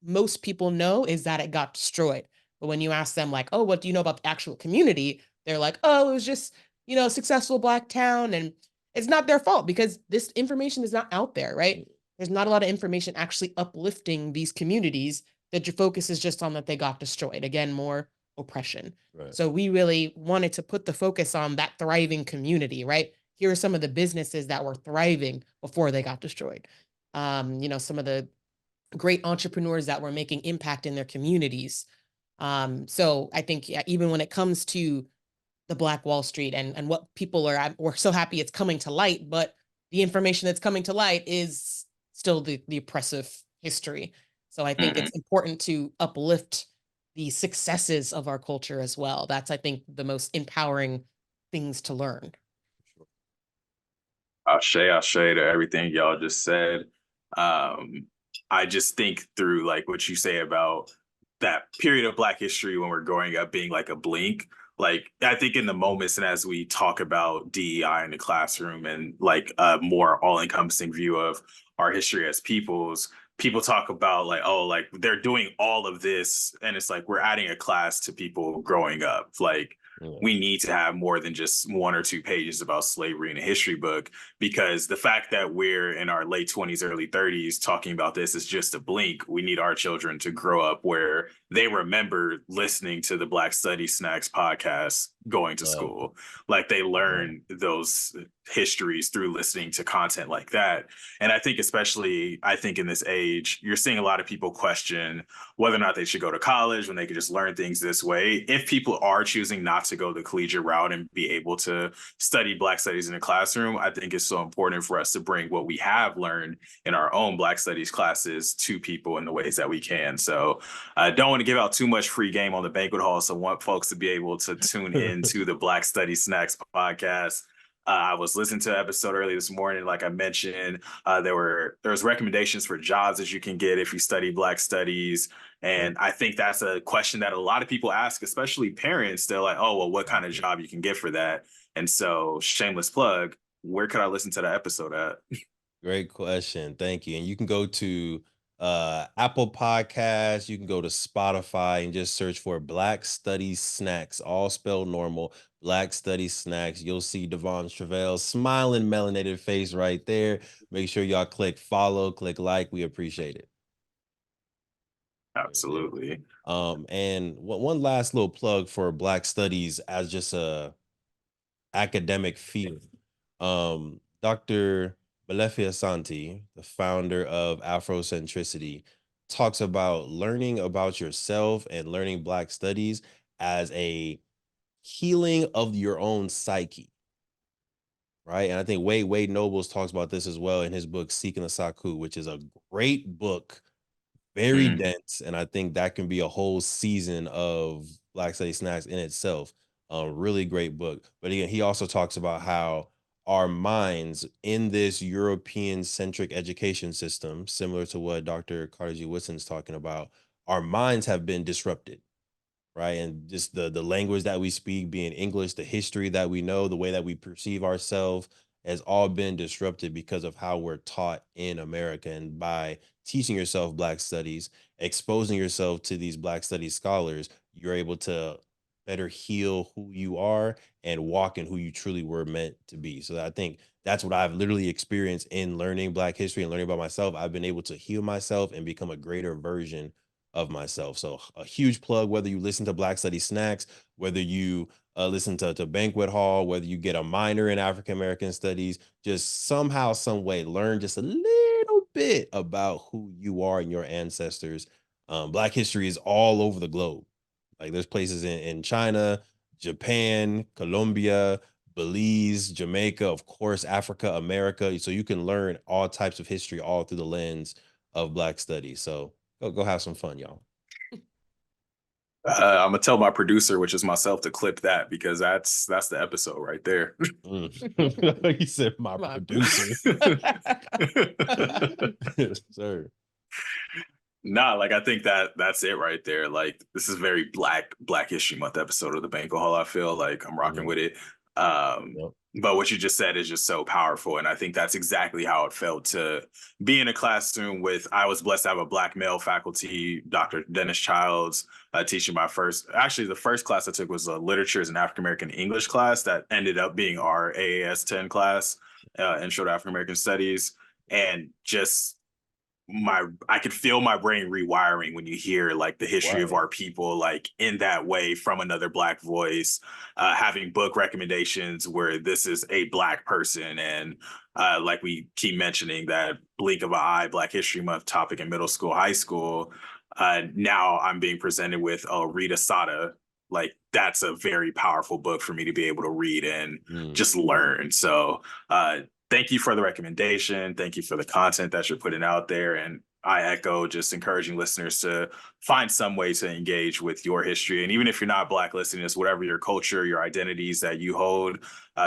Most people know is that it got destroyed. But when you ask them like, oh, what do you know about the actual community? They're like, oh, it was just, a successful Black town. And it's not their fault because this information is not out there, right? There's not a lot of information actually uplifting these communities, that your focus is just on that they got destroyed. Again, more oppression. Right. So we really wanted to put the focus on that thriving community, right? Here are some of the businesses that were thriving before they got destroyed. Some of the great entrepreneurs that were making impact in their communities. So I think even when it comes to the Black Wall Street and what people we're so happy it's coming to light, but the information that's coming to light is still the oppressive history. So I think it's important to uplift the successes of our culture as well. That's, I think, the most empowering things to learn. Ashe to everything y'all just said. I just think through like what you say about that period of Black history when we're growing up being like a blink. Like, I think in the moments and as we talk about DEI in the classroom and like a more all-encompassing view of our history as people talk about like, oh, like they're doing all of this. And it's like, we're adding a class to people growing up. Like, we need to have more than just 1 or 2 pages about slavery in a history book, because the fact that we're in our late 20s, early 30s talking about this is just a blink. We need our children to grow up where they remember listening to the Black Studies Snacks podcast going to school. Like they learn those histories through listening to content like that. And I think especially, in this age, you're seeing a lot of people question whether or not they should go to college when they could just learn things this way. If people are choosing not to go the collegiate route and be able to study Black studies in a classroom, I think it's so important for us to bring what we have learned in our own Black studies classes to people in the ways that we can. So I don't want to give out too much free game on the banquet hall. So I want folks to be able to tune into the Black Studies Snacks podcast. I was listening to an episode early this morning. Like I mentioned, there was recommendations for jobs that you can get if you study Black studies. And I think that's a question that a lot of people ask, especially parents. They're like, oh, well, what kind of job you can get for that? And so, shameless plug, where could I listen to that episode at? Great question. Thank you. And you can go to Apple Podcasts, you can go to Spotify and just search for Black Studies Snacks, all spelled normal. Black Studies Snacks. You'll see Devon Trevel's smiling, melanated face right there. Make sure y'all click follow, click like. We appreciate it. Absolutely. And one last little plug for Black Studies as just a academic field. Dr. Malefi Asante, the founder of Afrocentricity, talks about learning about yourself and learning Black studies as a healing of your own psyche. Right. And I think Wade Nobles talks about this as well in his book, Seeking the Saku, which is a great book, very dense. And I think that can be a whole season of Black Study Snacks in itself. Really great book. But again, he also talks about how our minds in this European centric education system, similar to what Dr. Carter G. Woodson's talking about, our minds have been disrupted. Right. And just the language that we speak being English, the history that we know, the way that we perceive ourselves has all been disrupted because of how we're taught in America. And by teaching yourself Black studies, exposing yourself to these Black studies scholars, you're able to better heal who you are and walk in who you truly were meant to be. So I think that's what I've literally experienced in learning Black history and learning about myself. I've been able to heal myself and become a greater version of myself. So a huge plug, whether you listen to Black Study Snacks, whether you listen to Banquet Hall, whether you get a minor in African American studies, just somehow, some way, learn just a little bit about who you are and your ancestors. Black history is all over the globe. Like there's places in China, Japan, Colombia, Belize, Jamaica, of course, Africa, America. So you can learn all types of history all through the lens of Black studies. So go have some fun, y'all. I'm gonna tell my producer, which is myself, to clip that because that's the episode right there. He said my producer. Yes, sir. Nah, like I think that's it right there. Like this is very Black History Month episode of the Banquet Hall. I feel like I'm rocking with it. Yep. But what you just said is just so powerful, and I think that's exactly how it felt to be in a classroom with. I was blessed to have a Black male faculty, Dr. Dennis Childs, teaching the first class I took was a Literatures and African American English class that ended up being our AAS 10 class, Intro to African American Studies, and just I could feel my brain rewiring when you hear like the history of our people like in that way from another Black voice, having book recommendations where this is a Black person, and like we keep mentioning that blink of an eye Black History Month topic in middle school, high school. Now I'm being presented with Rita Sada. Like that's a very powerful book for me to be able to read and just learn. So thank you for the recommendation. Thank you for the content that you're putting out there. And I echo just encouraging listeners to find some way to engage with your history. And even if you're not Black listening to this, whatever your culture, your identities that you hold,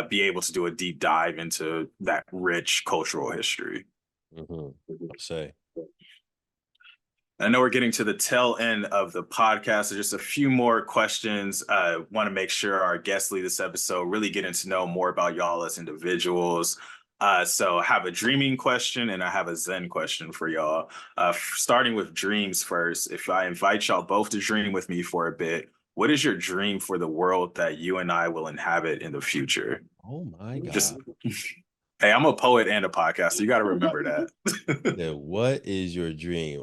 be able to do a deep dive into that rich cultural history. I'll say. I know we're getting to the tail end of the podcast. So just a few more questions. Want to make sure our guests lead this episode really getting to know more about y'all as individuals. So I have a dreaming question and I have a Zen question for y'all. Starting with dreams first. If I invite y'all both to dream with me for a bit, what is your dream for the world that you and I will inhabit in the future? Oh my God. Just, hey, I'm a poet and a podcaster. You got to remember that. Yeah, what is your dream?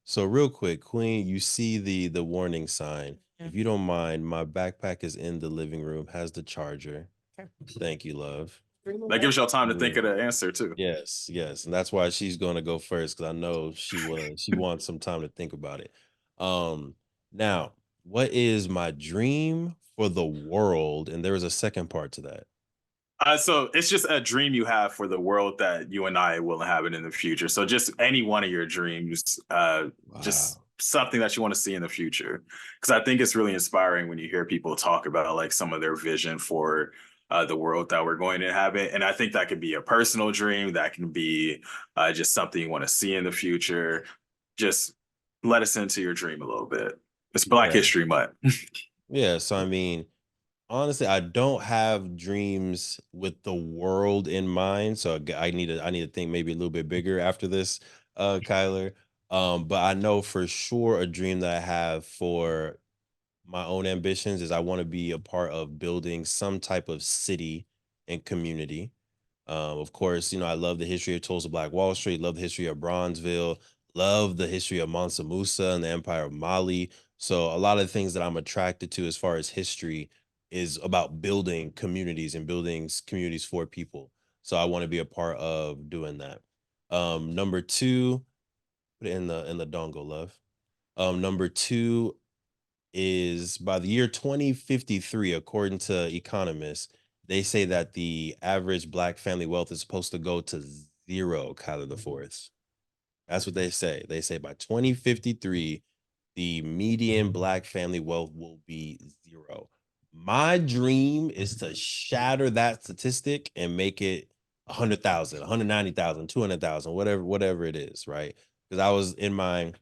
So real quick, Queen, you see the warning sign. Yeah. If you don't mind, my backpack is in the living room, has the charger. Okay. Thank you, love. That gives y'all time to think of the answer too. Yes, and that's why she's going to go first because I know she wants some time to think about it. Now, what is my dream for the world? And there is a second part to that. So it's just a dream you have for the world that you and I will inhabit in the future. So just any one of your dreams, just something that you want to see in the future. Because I think it's really inspiring when you hear people talk about like some of their vision for the world that we're going to inhabit. And I think that could be a personal dream. That can be just something you want to see in the future. Just let us into your dream a little bit. It's Black History Month. Yeah. So, I mean, honestly, I don't have dreams with the world in mind. So I need to think maybe a little bit bigger after this, Kyler. But I know for sure a dream that I have for my own ambitions is I want to be a part of building some type of city and community. Of course, I love the history of Tulsa Black Wall Street, love the history of Bronzeville, love the history of Mansa Musa and the Empire of Mali. So a lot of the things that I'm attracted to as far as history is about building communities and building communities for people. So I want to be a part of doing that. Number two, put it in the dongle, love. Number two is by the year 2053, according to economists, they say that the average Black family wealth is supposed to go to zero, Kyler the Fourth. That's what they say. They say by 2053, the median Black family wealth will be zero. My dream is to shatter that statistic and make it 100,000, 190,000, 200,000, whatever it is, right? Because I was in my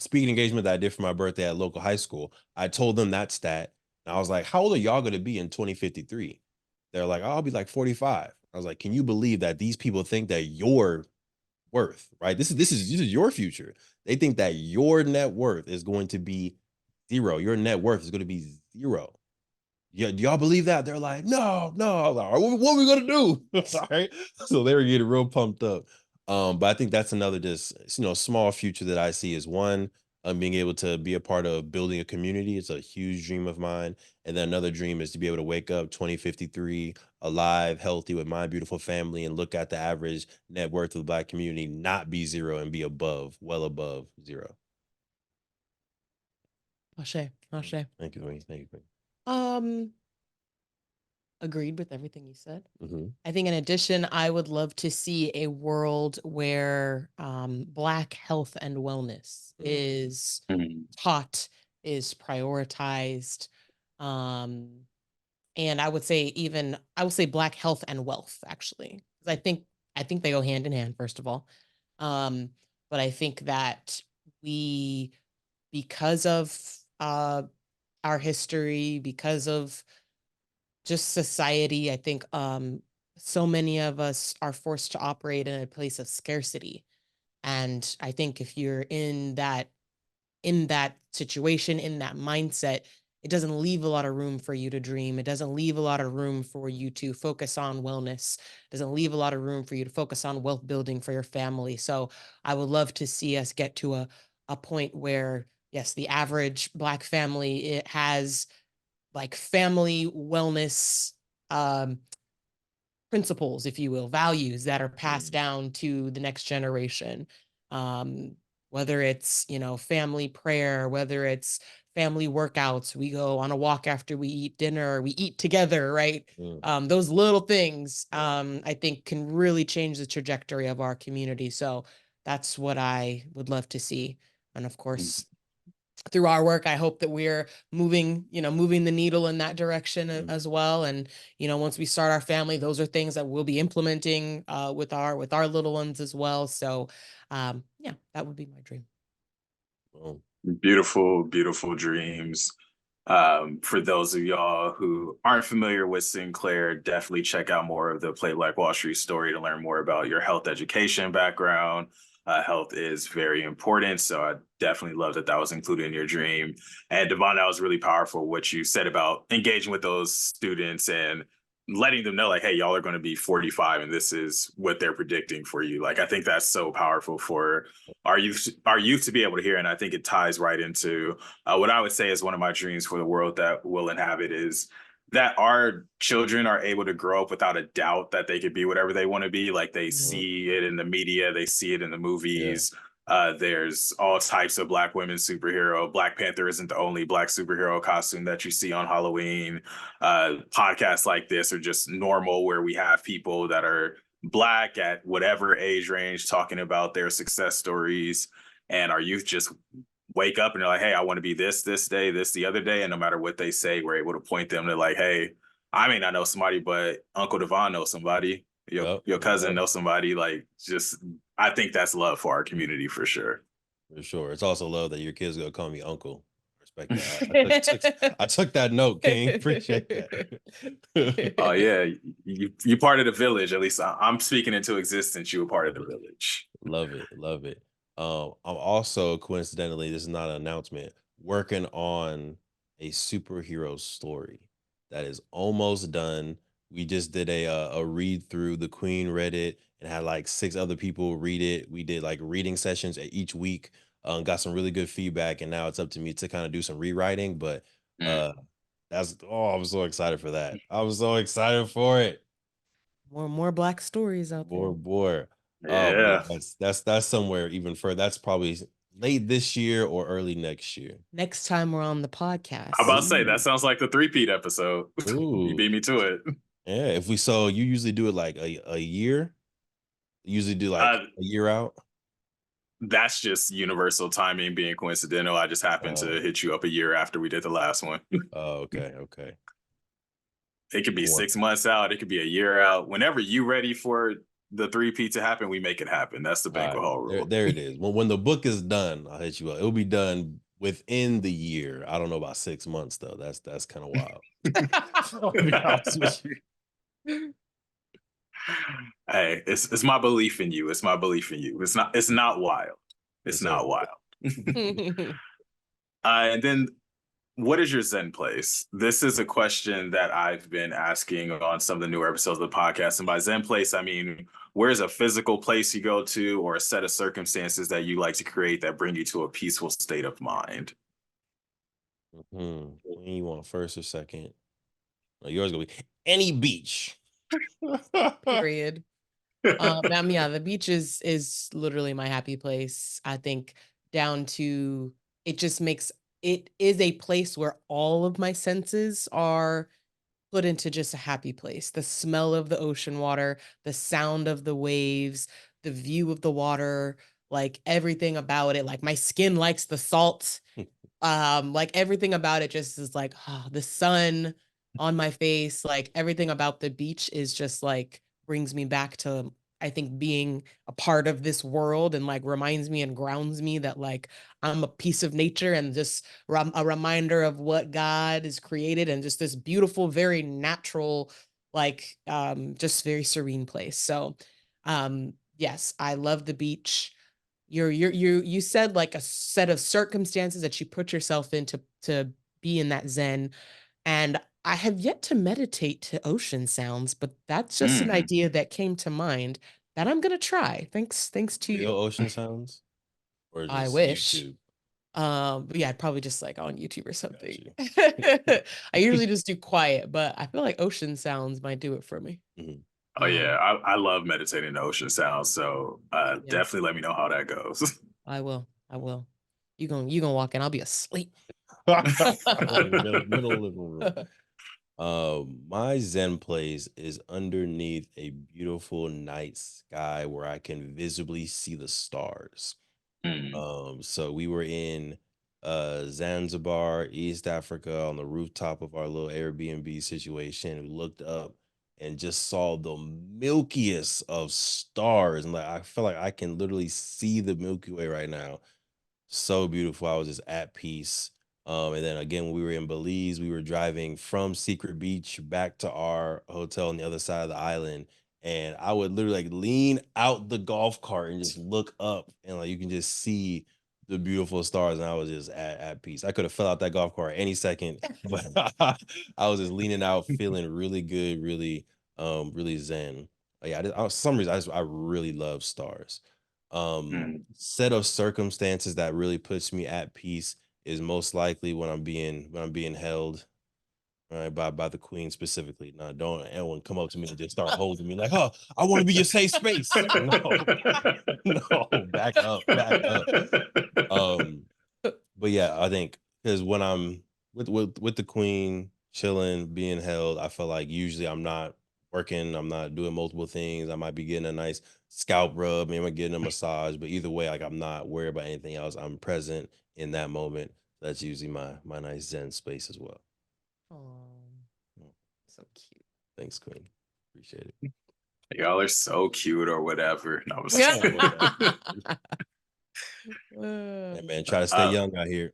speaking engagement that I did for my birthday at local high school. I told them that stat. And I was like, how old are y'all going to be in 2053? They're like, oh, I'll be like 45. I was like, can you believe that these people think that your worth, right? This is your future. They think that your net worth is going to be zero. Your net worth is going to be zero. Yeah, do y'all believe that? They're like, no. I was like, what are we gonna do? All right. So they were getting real pumped up. But I think that's another just small future that I see is one, being able to be a part of building a community. It's a huge dream of mine. And then another dream is to be able to wake up 2053 alive, healthy with my beautiful family and look at the average net worth of the Black community, not be zero and be above, well above zero. Ashe. Thank you. Thank you. Agreed with everything you said. Mm-hmm. I think in addition, I would love to see a world where Black health and wellness is taught, is prioritized. And I would say Black health and wealth, actually. Because I think they go hand in hand, first of all. But I think that because of our history, because of just society, I think so many of us are forced to operate in a place of scarcity. And I think if you're in that situation, in that mindset, it doesn't leave a lot of room for you to dream. It doesn't leave a lot of room for you to focus on wellness. It doesn't leave a lot of room for you to focus on wealth building for your family. So I would love to see us get to a point where, yes, the average Black family, it has like family wellness um, principles, if you will, values that are passed down to the next generation. Whether it's, family prayer, whether it's family workouts, we go on a walk after we eat dinner, we eat together, right? Those little things, I think can really change the trajectory of our community. So that's what I would love to see. And of course, through our work, I hope that we're moving the needle in that direction as well. And, once we start our family, those are things that we'll be implementing with our little ones as well. So, yeah, that would be my dream. Beautiful, beautiful dreams. For those of y'all who aren't familiar with Sinclair, definitely check out more of the Play Like Wall Street story to learn more about your health education background. Health is very important, so I definitely love that was included in your dream. And Devon, that was really powerful what you said about engaging with those students and letting them know, like, hey, y'all are going to be 45 and this is what they're predicting for you. Like, I think that's so powerful for our youth to be able to hear. And I think it ties right into what I would say is one of my dreams for the world that we'll inhabit, is that our children are able to grow up without a doubt that they could be whatever they want to be. Like, they see it in the media, they see it in the movies. There's all types of Black women superhero. Black Panther isn't the only Black superhero costume that you see on Halloween. Podcasts like this are just normal, where we have people that are Black at whatever age range talking about their success stories, and our youth just wake up and they're like, hey, I want to be this day, this the other day. And no matter what they say, we're able to point them to, like, hey, I may not know somebody, but Uncle Devon knows somebody. Your cousin knows somebody. Like, just, I think that's love for our community for sure. For sure. It's also love that your kids gonna call me uncle. Respect that. I took that note, King. Appreciate that. Oh yeah, you part of the village. At least I'm speaking into existence. You were part of the village. Love it, love it. I'm also, coincidentally, this is not an announcement, working on a superhero story that is almost done. We just did a read through. The Queen read it and had like 6 other people read it. We did like reading sessions at each week. Got some really good feedback, and now it's up to me to kind of do some rewriting. But I'm so excited for that. I was so excited for it. More Black stories out there. More. Yeah. That's somewhere even further. That's probably late this year or early next year. Next time we're on the podcast. I'm about to say, that sounds like the 3-peat episode. You beat me to it. Yeah, you usually do it like a year. You usually do like a year out. That's just universal timing being coincidental. I just happened to hit you up a year after we did the last one. Oh, okay. It could be 6 months out. It could be a year out. Whenever you're ready for the 3-peat to happen, we make it happen. That's the Banquet Hall rule. There it is. When the book is done, I'll hit you up. It'll be done within the year. I don't know about 6 months though. That's kind of wild. I'll be honest with you. Hey, it's my belief in you. It's my belief in you. It's not wild. It's not wild. And then, what is your Zen place? This is a question that I've been asking on some of the newer episodes of the podcast. And by Zen place, I mean, where's a physical place you go to, or a set of circumstances that you like to create that bring you to a peaceful state of mind? You want first or second? No, yours gonna be any beach. Period. Yeah, the beach is literally my happy place. I think down to, it just makes, it is a place where all of my senses are put into just a happy place. The smell of the ocean water, the sound of the waves, the view of the water, like everything about it. Like, my skin likes the salt. Like, everything about it just is like, the sun on my face. Like, everything about the beach is just like, brings me back to I think being a part of this world and like reminds me and grounds me that like I'm a piece of nature and just a reminder of what God has created and just this beautiful, very natural, like just very serene place. So yes, I love the beach. You said like a set of circumstances that you put yourself into to be in that zen, and I have yet to meditate to ocean sounds, but that's just an idea that came to mind that I'm gonna try. Thanks to Real you. ocean sounds, or I just wish. YouTube? But yeah, probably just like on YouTube or something. you. I usually just do quiet, but I feel like ocean sounds might do it for me. Mhm. Oh yeah, I love meditating to ocean sounds. So Yeah, definitely let me know how that goes. I will. I will. You gonna walk in, I'll be asleep. Middle living room. My Zen place is underneath a beautiful night sky where I can visibly see the stars. Mm. So we were in Zanzibar, East Africa, on the rooftop of our little Airbnb situation. We looked up and just saw the milkiest of stars. And like I feel like I can literally see the Milky Way right now. So beautiful. I was just at peace. And then again, when we were in Belize, we were driving from Secret Beach back to our hotel on the other side of the island. And I would literally like lean out the golf cart and just look up, and like you can just see the beautiful stars. And I was just at peace. I could have fell out that golf cart any second, but I was just leaning out, feeling really good, really zen. Yeah, for some reason I really love stars. Mm. Set of circumstances that really puts me at peace is most likely when I'm being held, right, by the queen specifically. Now, don't anyone come up to me and just start holding me like, oh, I want to be your safe space. No, no, back up, back up. But yeah, I think because when I'm with the queen, chilling, being held, I feel like usually I'm not working, I'm not doing multiple things. I might be getting a nice scalp rub, maybe I'm getting a massage, but either way, like I'm not worried about anything else. I'm present in that moment. That's usually my nice zen space as well. Oh, Mm. so cute. Thanks, Queen. Appreciate it. Y'all are so cute or whatever. No, I was Yeah. Yeah, man, try to stay young out here.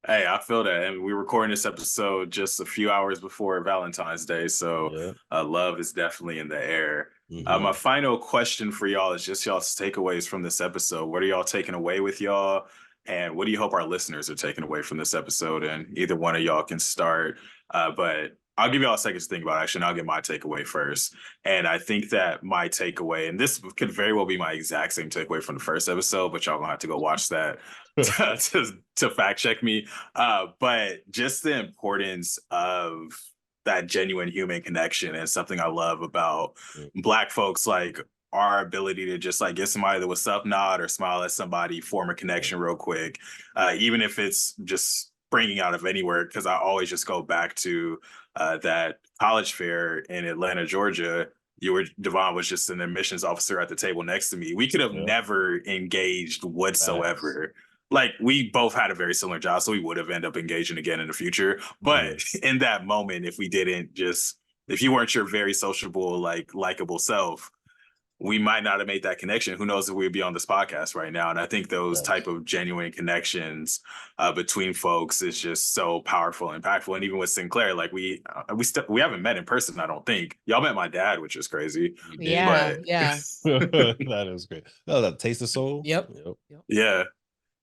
Hey, I feel that. And we're recording this episode just a few hours before Valentine's Day. So Yeah. love is definitely in the air. My Mhm. final question for y'all is just y'all's takeaways from this episode. What are y'all taking away with y'all? And what do you hope our listeners are taking away from this episode? And either one of y'all can start. But I'll give y'all a second to think about it. Actually, and I'll get my takeaway first. And I think that my takeaway, and this could very well be my exact same takeaway from the first episode, but y'all gonna have to go watch that to fact check me. But just the importance of that genuine human connection and something I love about Black folks, like our ability to just like get somebody that what's up nod or smile at somebody, form a connection real quick, even if it's just springing out of anywhere. Because I always just go back to that college fair in Atlanta, Georgia. Devon was just an admissions officer at the table next to me. We could have never engaged whatsoever. Like we both had a very similar job, so we would have ended up engaging again in the future. But in that moment, if we didn't if you weren't your very sociable, like likable self, we might not have made that connection. Who knows if we'd be on this podcast right now? And I think those type of genuine connections between folks is just so powerful and impactful. And even with Sinclair, like we haven't met in person. I don't think y'all met my dad, which is crazy. Yeah, But yeah. That is great. Oh, that Taste of Soul. Yep. Yeah.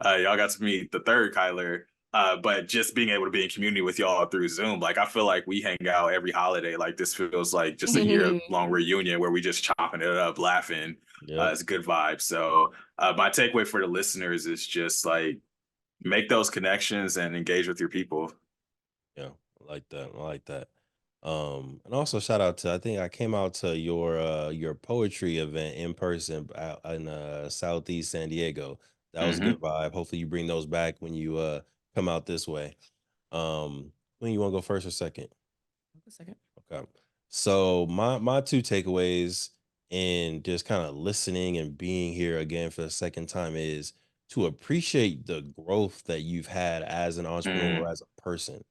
Y'all got to meet the third Kyler. But just being able to be in community with y'all through Zoom, like I feel like we hang out every holiday. Like this feels like just a year-long reunion where we just chopping it up, laughing. It's a good vibe. So my takeaway for the listeners is just like make those connections and engage with your people. Yeah, I like that. I like that. And also shout out to, I think I came out to your poetry event in person out in Southeast San Diego. That was a good vibe. Hopefully you bring those back when you come out this way. When you want to go first or second? A second. Okay. So my two takeaways in just kind of listening and being here again for the second time is to appreciate the growth that you've had as an entrepreneur, as a person.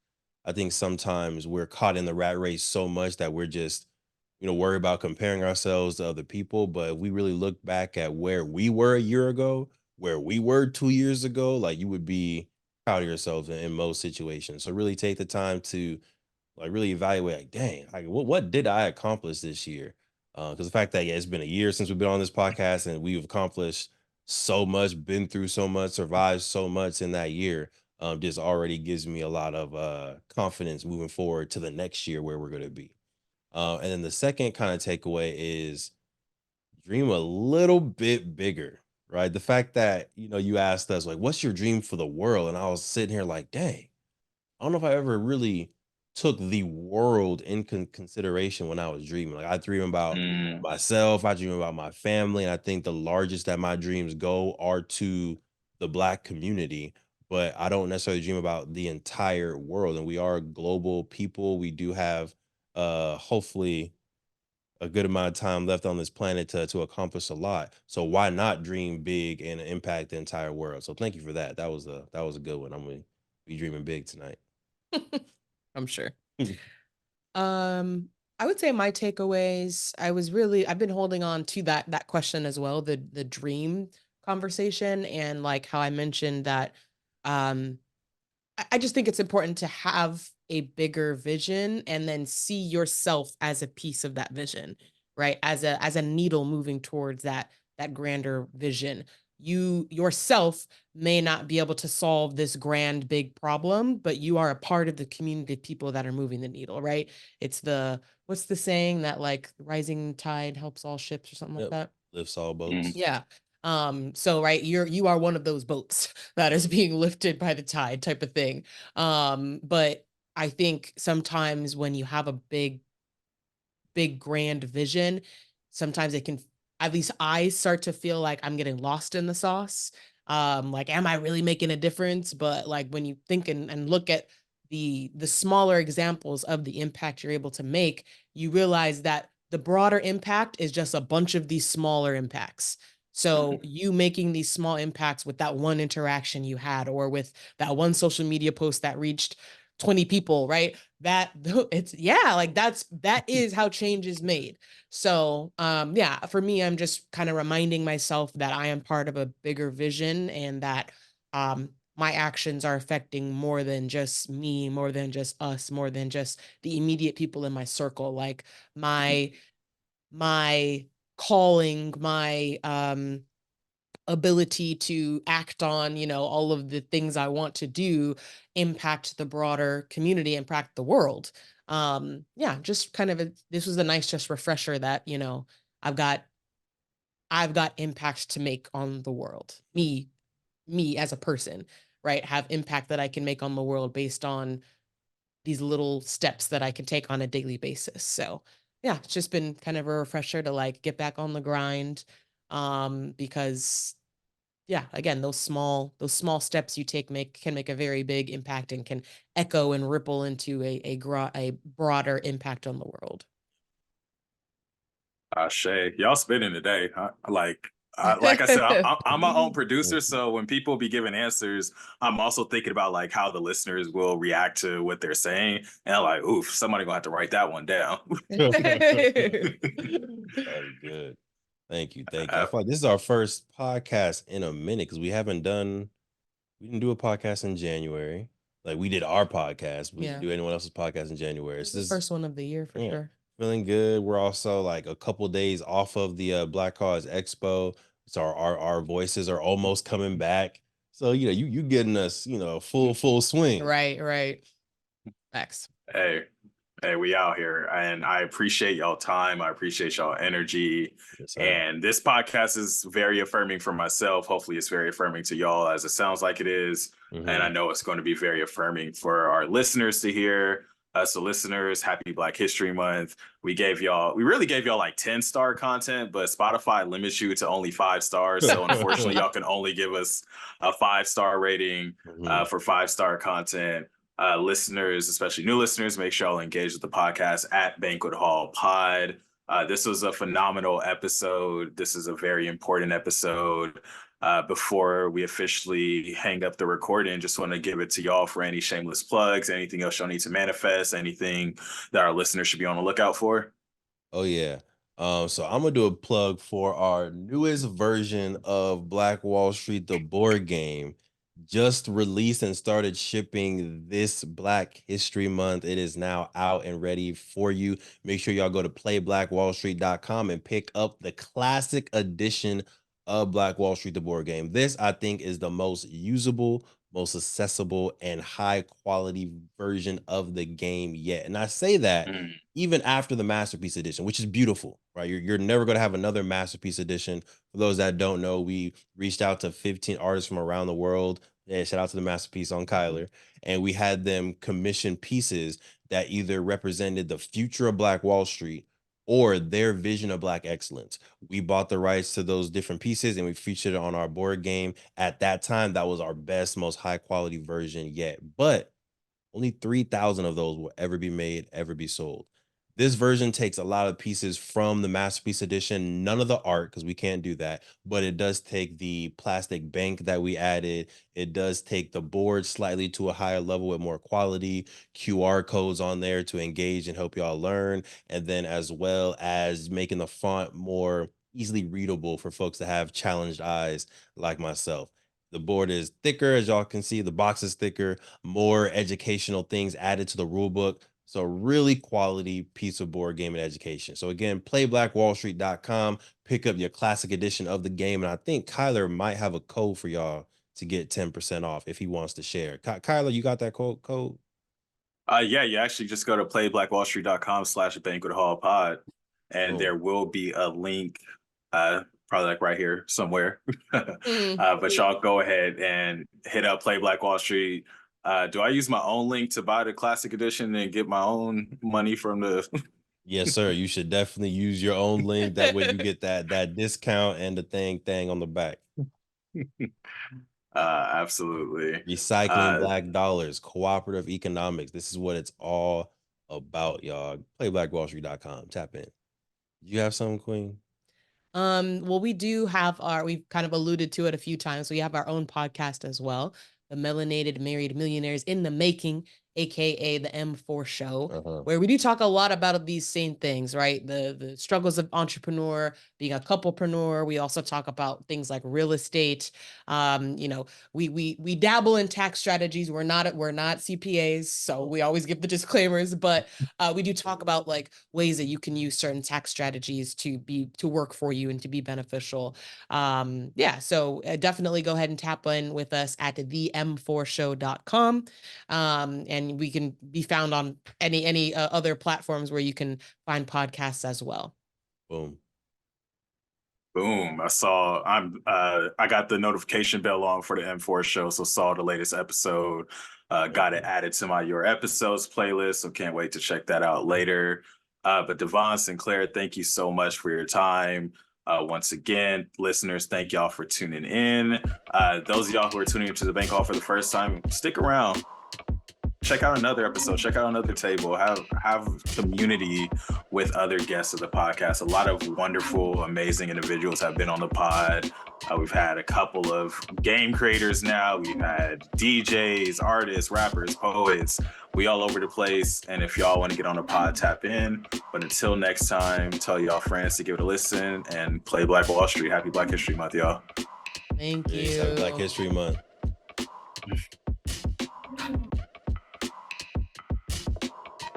I think sometimes we're caught in the rat race so much that we're just, worry about comparing ourselves to other people. But if we really look back at where we were a year ago, where we were 2 years ago, like you would be proud of yourself in most situations. So really take the time to like really evaluate, like, dang, like what did I accomplish this year? Because the fact that it's been a year since we've been on this podcast and we've accomplished so much, been through so much, survived so much in that year, just already gives me a lot of confidence moving forward to the next year where we're going to be. And then the second kind of takeaway is dream a little bit bigger, right? The fact that you asked us like, "What's your dream for the world?" And I was sitting here like, "Dang, I don't know if I ever really took the world in consideration when I was dreaming. Like I dream about Mm, myself, I dream about my family, and I think the largest that my dreams go are to the Black community. But I don't necessarily dream about the entire world. And we are global people. We do have, hopefully, a good amount of time left on this planet to accomplish a lot. So why not dream big and impact the entire world? So thank you for that. That was a good one. I'm gonna be dreaming big tonight. I'm sure. Um, I would say my takeaways, I've been holding on to that question as well, the dream conversation, and like how I mentioned that um I just think it's important to have a bigger vision and then see yourself as a piece of that vision, right? As a needle moving towards that grander vision. You yourself may not be able to solve this grand big problem, but you are a part of the community of people that are moving the needle, right? It's the what's the saying that like rising tide helps all ships or something like Yep. that? Lifts all mm, boats. Yeah. So right, you are one of those boats that is being lifted by the tide type of thing. But I think sometimes when you have a big grand vision, sometimes it can, at least I start to feel like I'm getting lost in the sauce. Like am I really making a difference? But like when you think and look at the smaller examples of the impact you're able to make, you realize that the broader impact is just a bunch of these smaller impacts. So you making these small impacts with that one interaction you had, or with that one social media post that reached 20 people, right? That it's yeah, like that is how change is made. So yeah, for me, I'm just kind of reminding myself that I am part of a bigger vision, and that my actions are affecting more than just me, more than just us, more than just the immediate people in my circle. Like my calling, my ability to act on, all of the things I want to do impact the broader community, impact the world. Yeah, just kind of this was a nice just refresher that, I've got I've got impacts to make on the world. Me as a person, right? Have impact that I can make on the world based on these little steps that I can take on a daily basis. So yeah, it's just been kind of a refresher to like get back on the grind. Because yeah, again, those small steps you take can make a very big impact and can echo and ripple into a broader impact on the world. Shay, y'all spinning today. Huh? Like I said, I'm my own producer, Thank you. so when people be giving answers, I'm also thinking about like how the listeners will react to what they're saying, and I'm like, oof, somebody gonna have to write that one down. That was good. Thank you. Thank you. I Uh, feel like this is our first podcast in a minute because we didn't do a podcast in January. Like we did our podcast. We didn't Yeah, do anyone else's podcast in January. it was So the this is, first one of the year for yeah, sure. feeling good. We're also like a couple days off of the Black Cause Expo. So our voices are almost coming back. So you getting us, full swing. Right, right. Facts. hey, hey, we out here, and I appreciate y'all time. I appreciate y'all energy, Yes, sir. and this podcast is very affirming for myself. Hopefully, it's very affirming to y'all, as it sounds like it is, and I Hmm. know it's going to be very affirming for our listeners to hear. So, listeners, happy Black History Month. We really gave y'all like 10-star content, but Spotify limits you to only 5 stars. So, unfortunately, y'all can only give us a 5-star rating Hmm. for 5-star content. Listeners, especially new listeners, make sure y'all engage with the podcast at Banquet Hall Pod. This was a phenomenal episode. This is a very important episode. Before we officially hang up the recording, just want to give it to y'all for any shameless plugs, anything else y'all need to manifest, anything that our listeners should be on the lookout for. Oh yeah. So I'm gonna do a plug for our newest version of Black Wall Street, the board game, just released and started shipping this Black History Month. It is now out and ready for you. Make sure y'all go to playblackwallstreet.com and pick up the classic edition of Black Wall Street, the board game. This, I think, is the most usable, most accessible, and high quality version of the game yet. And I say that Mm. even after the masterpiece edition, which is beautiful, right? You're never going to have another masterpiece edition. For those that don't know, we reached out to 15 artists from around the world. Yeah, shout out to the masterpiece on Kyler. And we had them commission pieces that either represented the future of Black Wall Street or their vision of Black excellence. We bought the rights to those different pieces and we featured it on our board game. At that time, that was our best, most high quality version yet. But only 3,000 of those will ever be made, ever be sold. This version takes a lot of pieces from the Masterpiece Edition, none of the art, because we can't do that, but it does take the plastic bank that we added. It does take the board slightly to a higher level with more quality, QR codes on there to engage and help y'all learn, and then as well as making the font more easily readable for folks that have challenged eyes like myself. The board is thicker, as y'all can see. The box is thicker, more educational things added to the rule book. So really quality piece of board game and education. So again, playblackwallstreet.com, pick up your classic edition of the game. And I think Kyler might have a code for y'all to get 10% off if he wants to share. Kyler, you got that code? Yeah, you actually just go to playblackwallstreet.com/banquet hall pod, and there will be a link, probably like right here somewhere. But y'all go ahead and hit up Play Black Wall Street. Do I use my own link to buy the classic edition and get my own money from the? Yes, sir. You should definitely use your own link. That way you get that discount and the thing on the back. Absolutely. Recycling Black dollars, cooperative economics. This is what it's all about, y'all. Playblackwallstreet.com. Tap in. You have something, Queen? Well, we've kind of alluded to it a few times. We have our own podcast as well, the Melanated Married Millionaires in the Making, aka the M4 Show, where we do talk a lot about these same things, right? The struggles of entrepreneur, being a couplepreneur. We also talk about things like real estate. We dabble in tax strategies. We're not CPAs, so we always give the disclaimers, but we do talk about like ways that you can use certain tax strategies to work for you and to be beneficial. So definitely go ahead and tap in with us at them4show.com. And we can be found on any other platforms where you can find podcasts as well. Boom. I got the notification bell on for the M4 show, so saw the latest episode. Got it added to my Your Episodes playlist, so can't wait to check that out later. But Devon, Sinclair, thank you so much for your time. Once again, listeners, thank y'all for tuning in. Those of y'all who are tuning into the Bank Hall for the first time, stick around. Check out another episode, check out another table, have community with other guests of the podcast. A lot of wonderful, amazing individuals have been on the pod. We've had a couple of game creators now. We've had DJs, artists, rappers, poets. We all over the place. And if y'all want to get on the pod, tap in. But until next time, tell y'all friends to give it a listen and play Black Wall Street. Happy Black History Month, y'all. Thank you. Happy Black History Month.